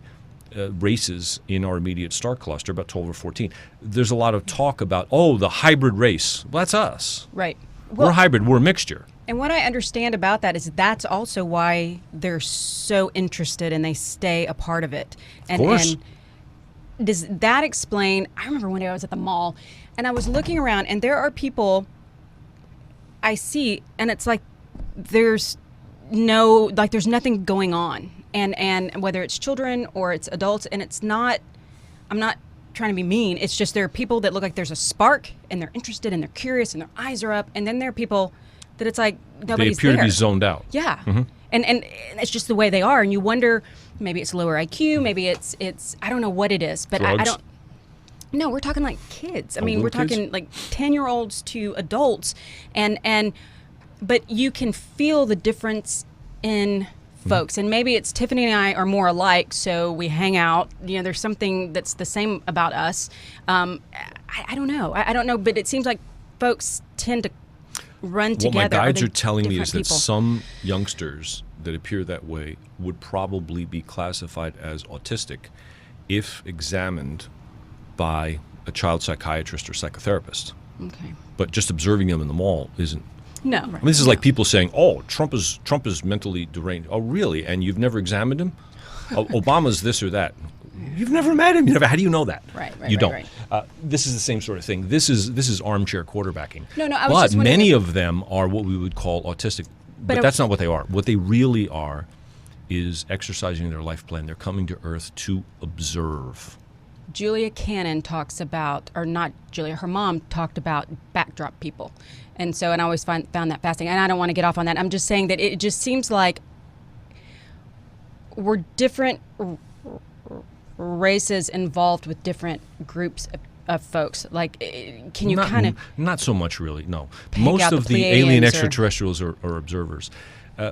races in our immediate star cluster, about 12 or 14. There's a lot of talk about, the hybrid race. Well, that's us. Right. We're hybrid. We're a mixture. And what I understand about that is that's also why they're so interested and they stay a part of it. And, of course. And does that explain? I remember one day I was at the mall and I was looking around and there are people I see and it's like there's nothing going on. And whether it's children or it's adults, and it's not, I'm not trying to be mean. It's just there are people that look like there's a spark and they're interested and they're curious and their eyes are up. And then there are people that it's like They nobody's appear there. to be zoned out. Yeah. And it's just the way they are, and you wonder, maybe it's lower IQ, maybe it's I don't know what it is, but I Drugs? don't. No, we're talking like kids. I Oh, mean, we're little kids? talking like 10-year-olds to adults, but you can feel the difference in folks, and maybe it's Tiffany and I are more alike, so we hang out. You know, there's something that's the same about us. I don't know. I don't know, but it seems like folks tend to run What together. my Are guides they are telling me is different that people? some youngsters that appear that way would probably be classified as autistic if examined by a child psychiatrist or psychotherapist. Okay. But just observing them in the mall isn't. No. I mean, this is like people saying, "Oh, Trump is mentally deranged." Oh, really? And you've never examined him? Oh, Obama's this or that. You've never met him. How do you know that? Right, You don't. right. This is the same sort of thing. This is armchair quarterbacking. No, I was but just wondering many if- of them are what we would call autistic. But But that's not what they are. What they really are is exercising their life plan. They're coming to Earth to observe. Julia Cannon talks about, or not Julia, her mom talked about backdrop people. And so, and I always found that fascinating. And I don't want to get off on that. I'm just saying that it just seems like we're different races involved with different groups of folks. Like, can you kind of... Not so much, really, no. Pick Most out of the the alien Pleiadians or- extraterrestrials are observers.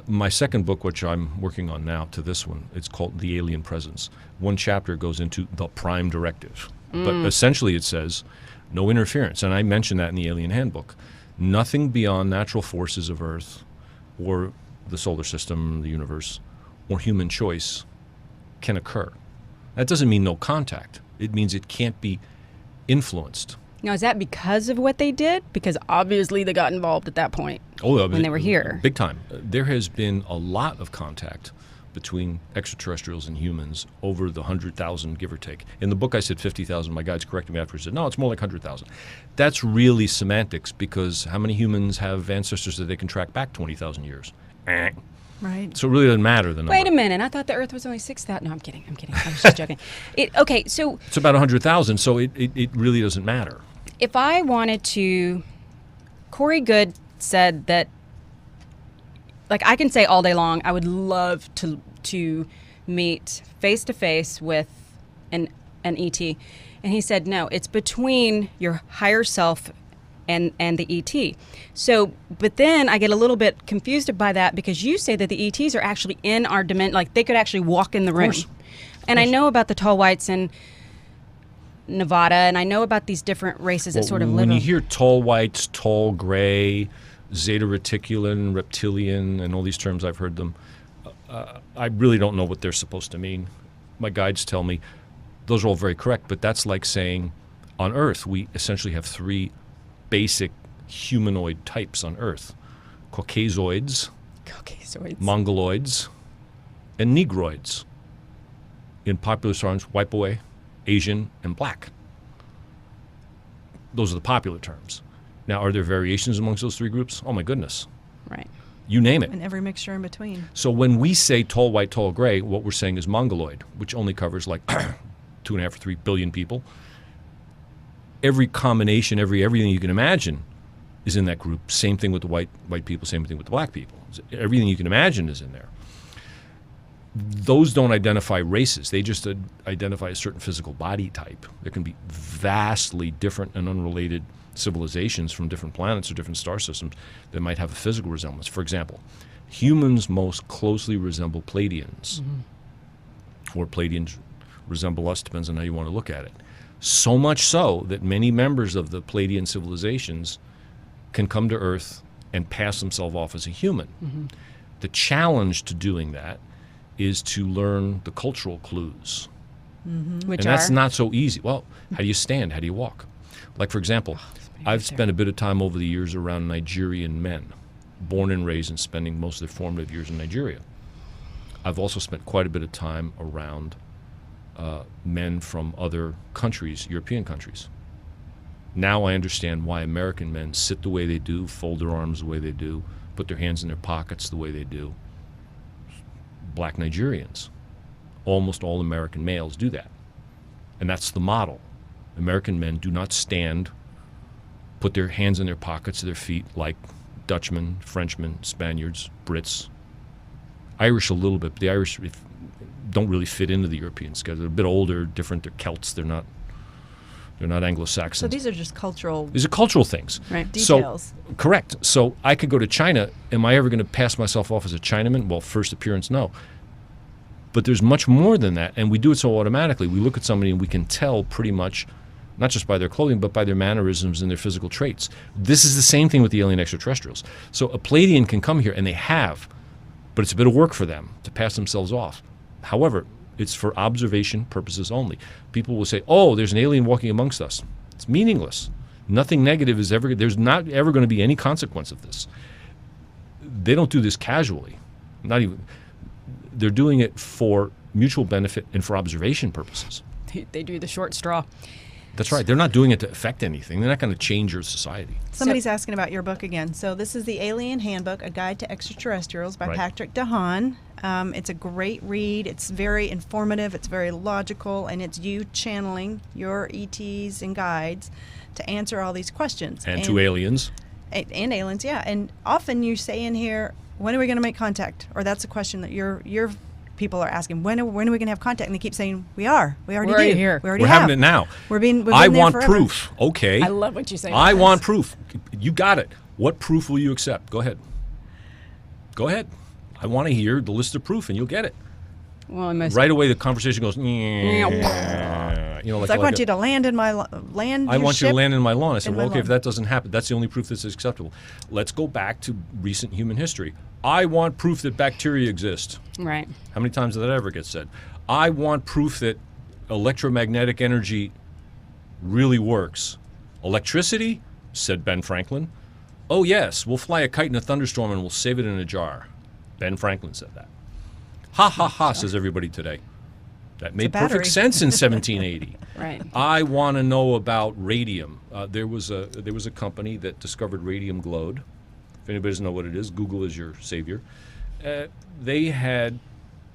My second book, which I'm working on now to this one, it's called The Alien Presence. One chapter goes into the Prime Directive. But essentially it says no interference. And I mentioned that in the Alien Handbook. Nothing beyond natural forces of Earth or the solar system, the universe, or human choice can occur. That doesn't mean no contact. It means it can't be influenced. Now, is that because of what they did? Because obviously they got involved at that point when they were here. Big time. There has been a lot of contact between extraterrestrials and humans over the 100,000, give or take. In the book I said 50,000. My guides corrected me afterwards. Said, no, it's more like 100,000. That's really semantics, because how many humans have ancestors that they can track back 20,000 years? Right. So it really doesn't matter, the number. Wait a minute. I thought the Earth was only 6,000. No, I'm kidding. I was just joking. Okay, so It's about 100,000, so it really doesn't matter. if I wanted to... Corey Good said that, like, I can say all day long, I would love to meet face-to-face with an ET. And he said, no, it's between your higher self and the ET. So, but then I get a little bit confused by that, because you say that the ETs are actually in our dimension, like they could actually walk in the room. course. And I know about the tall whites in Nevada, and I know about these different races that sort of live when you in... hear tall whites, tall gray, zeta reticulan, reptilian, and all these terms, I've heard them. I really don't know what they're supposed to mean. My guides tell me those are all very correct, but that's like saying on Earth we essentially have three basic humanoid types on Earth: Caucasoids, Caucasoids. Mongoloids, and Negroids. In popular terms, white boy, Asian, and black. Those are the popular terms. Now, are there variations amongst those three groups? Oh my goodness. Right. You name it. And every mixture in between. So when we say tall white, tall gray, what we're saying is Mongoloid, which only covers like 2.5 or 3 billion people. Every combination, everything you can imagine is in that group. Same thing with the white people, same thing with the black people. Everything you can imagine is in there. Those don't identify races. They just identify a certain physical body type. There can be vastly different and unrelated civilizations from different planets or different star systems that might have a physical resemblance. For example, humans most closely resemble Pleiadians, or Pleiadians resemble us, depends on how you want to look at it. So much so that many members of the Pleiadian civilizations can come to Earth and pass themselves off as a human. The challenge to doing that is to learn the cultural clues. Which And that's are? not so easy. Well, how do you stand? How do you walk? Like, for example, I've spent a bit of time over the years around Nigerian men, born and raised and spending most of their formative years in Nigeria. I've also spent quite a bit of time around men from other countries, European countries. Now I understand why American men sit the way they do, fold their arms the way they do, put their hands in their pockets the way they do. Black Nigerians. Almost all American males do that. And that's the model. American men do not stand, put their hands in their pockets of their feet like Dutchmen, Frenchmen, Spaniards, Brits, Irish a little bit. But the Irish don't really fit into the Europeans because they're a bit older, different. They're Celts. They're not Anglo-Saxons. So these are just cultural. These are cultural things. Right. Details. So, correct. So I could go to China. Am I ever going to pass myself off as a Chinaman? Well, first appearance, no. But there's much more than that, and we do it so automatically. We look at somebody and we can tell pretty much, not just by their clothing, but by their mannerisms and their physical traits. This is the same thing with the alien extraterrestrials. So a Palladian can come here, and they have, but it's a bit of work for them to pass themselves off. However, it's for observation purposes only. People will say, oh, there's an alien walking amongst us. It's meaningless. Nothing negative is ever, there's not ever going to be any consequence of this. They don't do this casually. Not even, they're doing it for mutual benefit and for observation purposes. They do the short straw. That's right. They're not doing it to affect anything. They're not going to change your society. Somebody's asking about your book again. So this is the Alien Handbook, A Guide to Extraterrestrials by Right. Patrick Haan. It's a great read. It's very informative. It's very logical, and it's you channeling your ETs and guides to answer all these questions. And to aliens. And aliens, yeah. And often you say in here, when are we going to make contact? Or that's a question that your people are asking. When are we going to have contact? And they keep saying, we already We're do. already here. We already We're have. having it now. We've been I there want forever. proof. Okay. I love what you say. I about this. want proof. You got it. What proof will you accept? Go ahead. Go ahead. I want to hear the list of proof, and you'll get it. Well, most Right away, the conversation goes, So I want you to land in my land. I your want you to ship land in my lawn. I said, in well, my okay, if lawn. that doesn't happen, that's the only proof that's acceptable. Let's go back to recent human history. I want proof that bacteria exist. right. How many times did that ever get said? I want proof that electromagnetic energy really works. Electricity, said Ben Franklin. Oh, yes, we'll fly a kite in a thunderstorm and we'll save it in a jar. Ben Franklin said that. Ha, ha, ha, says everybody today. That made battery. perfect sense in 1780. Right. I want to know about radium. There was a company that discovered radium glowed. If anybody doesn't know what it is, Google is your savior. They had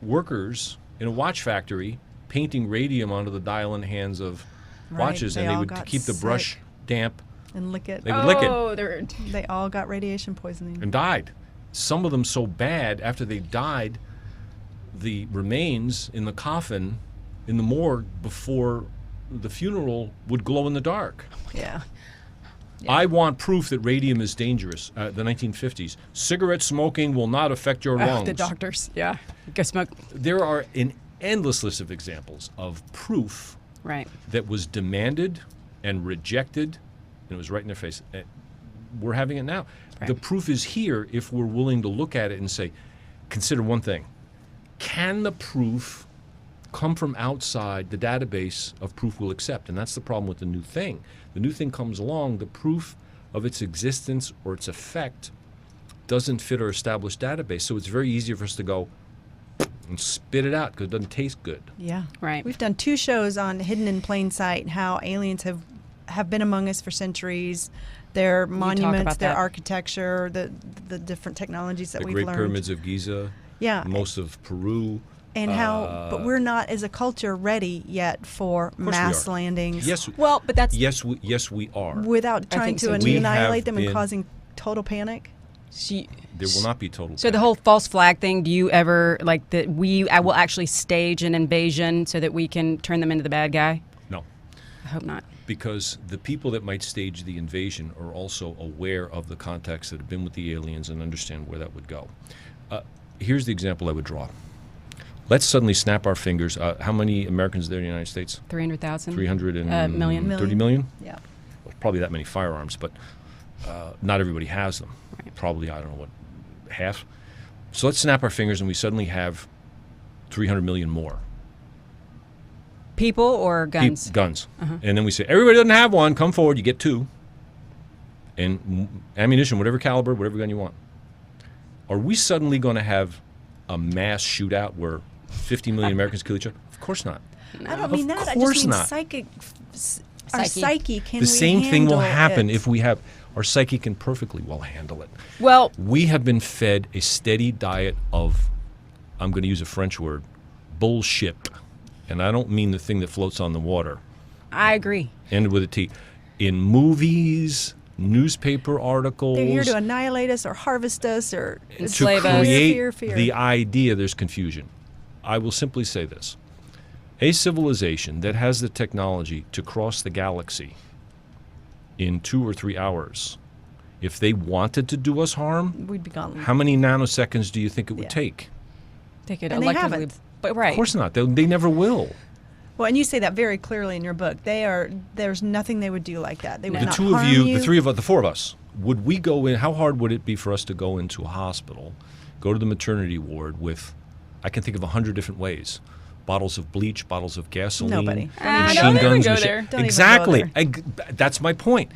workers in a watch factory painting radium onto the dial and hands of Right, watches, they and they all would got keep the brush sick. damp and lick it. They would lick it. Oh, they're They all got radiation poisoning. and died. Some of them so bad, after they died, the remains in the coffin in the morgue before the funeral would glow in the dark. Yeah. I want proof that radium is dangerous. The 1950s. Cigarette smoking will not affect your lungs. the doctors. Yeah. Go smoke. There are an endless list of examples of proof Right. that was demanded and rejected, and it was right in their face. We're having it now. Right. The proof is here if we're willing to look at it and say, consider one thing. Can the proof come from outside the database of proof we'll accept? And that's the problem with the new thing. The new thing comes along, the proof of its existence or its effect doesn't fit our established database. So it's very easy for us to go and spit it out because it doesn't taste good. Yeah. Right. We've done 2 shows on Hidden in Plain Sight, how aliens have been among us for centuries. Their monuments, about their that. architecture, the different technologies that The we've Great learned. Pyramids of Giza, Yeah. most of Peru. And how, but we're not as a culture ready yet for we mass are. landings. Yes, Well, but that's yes, we are. Without trying think to so, too. We annihilate have them and been- causing total panic. There will not be total. So the panic. whole false flag thing, do you ever like that I will actually stage an invasion so that we can turn them into the bad guy? No, I hope not. because the people that might stage the invasion are also aware of the context that have been with the aliens and understand where that would go. Here's the example I would draw. Let's suddenly snap our fingers. How many Americans are there in the United States? 300,000? 330 million. million? Yeah. Well, probably that many firearms, but not everybody has them. Right. Probably, I don't know what, half? So let's snap our fingers and we suddenly have 300 million more. People or guns? Guns. And then we say, everybody doesn't have one, come forward, you get 2. And ammunition, whatever caliber, whatever gun you want. Are we suddenly going to have a mass shootout where 50 million Americans kill each other? Of course not. I don't mean that. I course just mean not. our Psyche. psyche. Can The we same thing will handle happen it? if we have, our psyche can perfectly well handle it. Well, We have been fed a steady diet of, I'm going to use a French word, bullshit. And I don't mean the thing that floats on the water. I agree. Ended with a T. In movies, newspaper articles. They're here to annihilate us or harvest us or to enslave us. create Fear. the idea there's confusion. I will simply say this. A civilization that has the technology to cross the galaxy in 2 or 3 hours, if they wanted to do us harm, We'd be gone. how many nanoseconds do you think it would Yeah. take? They could And they electively, haven't. but right. Of course not. They never will. Well, and you say that very clearly in your book. There's nothing they would do like that. They would The not two of harm you, the three of us, the four of us, would we go in? How hard would it be for us to go into a hospital, go to the maternity ward with, I can think of 100 different ways. Bottles of bleach, bottles of gasoline, Nobody. machine don't even guns. go there. Don't even go Exactly. there. That's my point.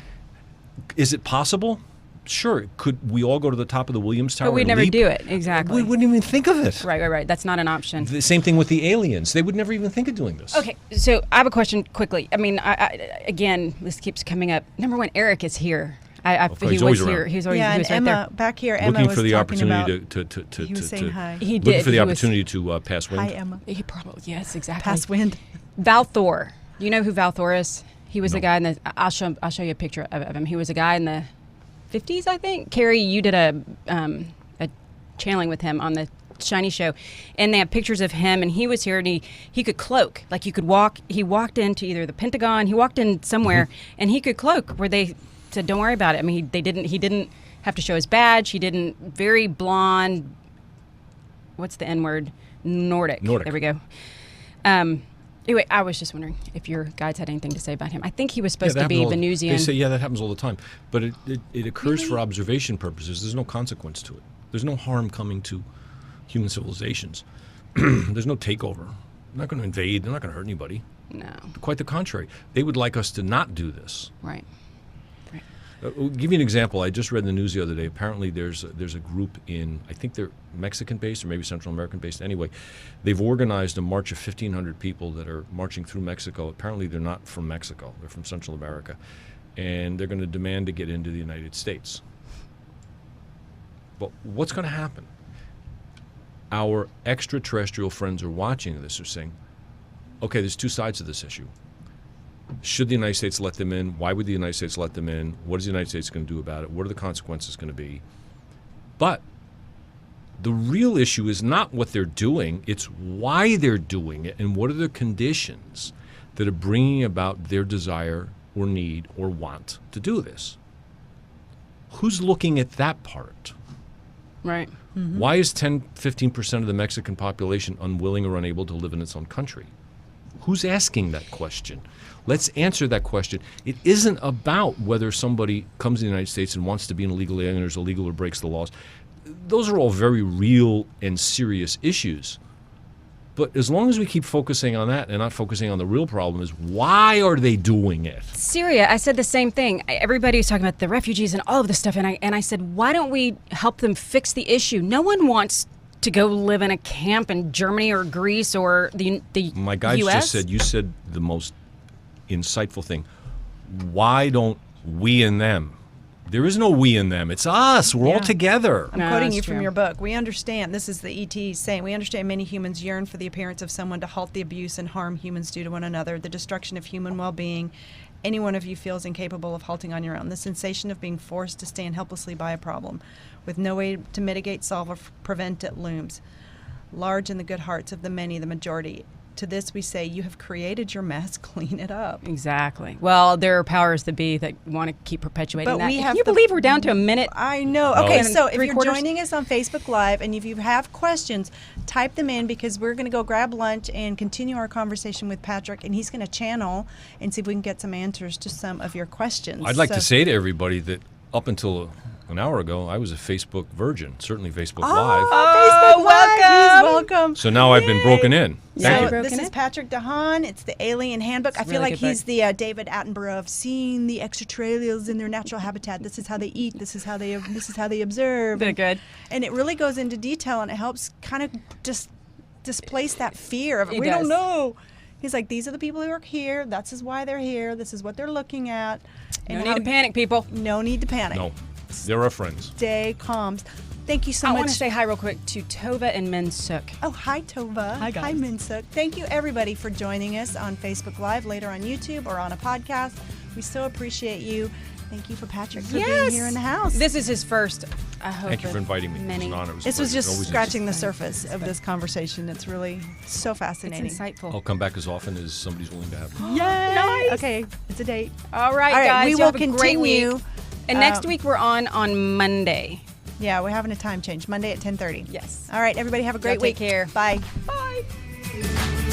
Is it possible? Sure. Could we all go to the top of the Williams Tower? But we'd and never leap? do it. Exactly. We wouldn't even think of it. Right. That's not an option. The same thing with the aliens. They would never even think of doing this. Okay, so I have a question quickly. I mean, again, this keeps coming up. Number one, Eric is here. course, he he's was always here. around. He was always, Yeah, he and was right Emma there. back here. Emma Looking was for the talking opportunity about, to he was saying hi. He looking did. for the He was- opportunity to pass wind. Hi, Emma. He probably, yes, exactly. Pass wind. Val Thor. You know who Val Thor is? He was No. a guy in the. I'll show you a picture of him. He was a guy in the 50s, I think. Carrie, you did a channeling with him on the Shiny Show, and they have pictures of him. And he was here, and he could cloak. Like you could walk. He walked into either the Pentagon. He walked in somewhere, and he could cloak. Where they said, "Don't worry about it." I mean, He didn't have to show his badge. He didn't. Very blonde. What's the N word? Nordic. Nordic. There we go. Anyway, I was just wondering if your guides had anything to say about him. I think he was supposed that to be happens all- Venusian. They say, yeah, that happens all the time. But it occurs for observation purposes. There's no consequence to it. There's no harm coming to human civilizations. There's no takeover. They're not going to invade. They're not going to hurt anybody. No, Quite the contrary. They would like us to not do this. right. I'll give you an example. I just read in the news the other day. Apparently, there's a group in, I think they're Mexican-based or maybe Central American-based. Anyway, they've organized a march of 1,500 people that are marching through Mexico. Apparently, they're not from Mexico. They're from Central America. And they're going to demand to get into the United States. But what's going to happen? Our extraterrestrial friends are watching this, are saying, okay, there's two sides to this issue. Should the United States let them in? Why would the United States let them in? What is the United States going to do about it? What are the consequences going to be? But the real issue is not what they're doing. It's why they're doing it and what are the conditions that are bringing about their desire or need or want to do this. Who's looking at that part? Right. Why is 10, 15% of the Mexican population unwilling or unable to live in its own country? Who's asking that question? Let's answer that question. It isn't about whether somebody comes to the United States and wants to be an illegal alien or is illegal or breaks the laws. Those are all very real and serious issues. But as long as we keep focusing on that and not focusing on the real problem is why are they doing it? Syria, I said the same thing. Everybody was talking about the refugees and all of this stuff, and I said, why don't we help them fix the issue? No one wants to go live in a camp in Germany or Greece or the My guides US? just said, you said the most insightful thing. Why don't we and them? There is no we and them. It's us. We're all Yeah. together. I'm No, quoting that's you from true. your book. We understand, this is the ET saying, we understand many humans yearn for the appearance of someone to halt the abuse and harm humans do to one another, the destruction of human well-being. Any one of you feels incapable of halting on your own. The sensation of being forced to stand helplessly by a problem with no way to mitigate, solve, or prevent it looms. Large in the good hearts of the many, the majority. To this we say, you have created your mess, clean it up. Exactly. Well, there are powers that be that want to keep perpetuating But that. we Can have you the- believe we're down to a minute? I know. Oh. Okay, And so if you're 3/4? joining us on Facebook Live and if you have questions, type them in because we're going to go grab lunch and continue our conversation with Patrick, and he's going to channel and see if we can get some answers to some of your questions. I'd like So- to say to everybody that up until an hour ago, I was a Facebook virgin, certainly Facebook Live. Facebook Live. He's welcome. So now I've been broken in. Yeah, Thank you're you. broken This is in. Patrick Haan. It's the Alien Handbook. I feel really like good he's book. the David Attenborough of seeing the extraterrestrials in their natural habitat. This is how they eat. This is how they observe. They're good. And it really goes into detail, and it helps kind of just displace that fear of It we does. don't know. He's like, these are the people who are here. This is why they're here. This is what they're looking at. No And need to panic, people. No need to panic. No, they're our friends. Stay calm. Thank you so I much. want to say hi real quick to Tova and Minsuk. Oh, hi, Tova. Hi, guys. Hi, Minsuk. Thank you, everybody, for joining us on Facebook Live, later on YouTube or on a podcast. We so appreciate you. Thank you for Patrick for being here in the house. This is his first. I hope Thank you for inviting me. It was Many. an honor. It was a This was pleasure. It's just always scratching the interesting. surface of this conversation. It's really so It's fascinating. insightful. I'll come back as often as somebody's willing to have me. Yay! Nice. Okay, it's a date. All right, All right, guys. we you will have a great continue. week. And next week we're on Monday. Yeah, we're having a time change. Monday at 10:30. Yes. All right, everybody have a great Y'all take week. care. Bye. Bye.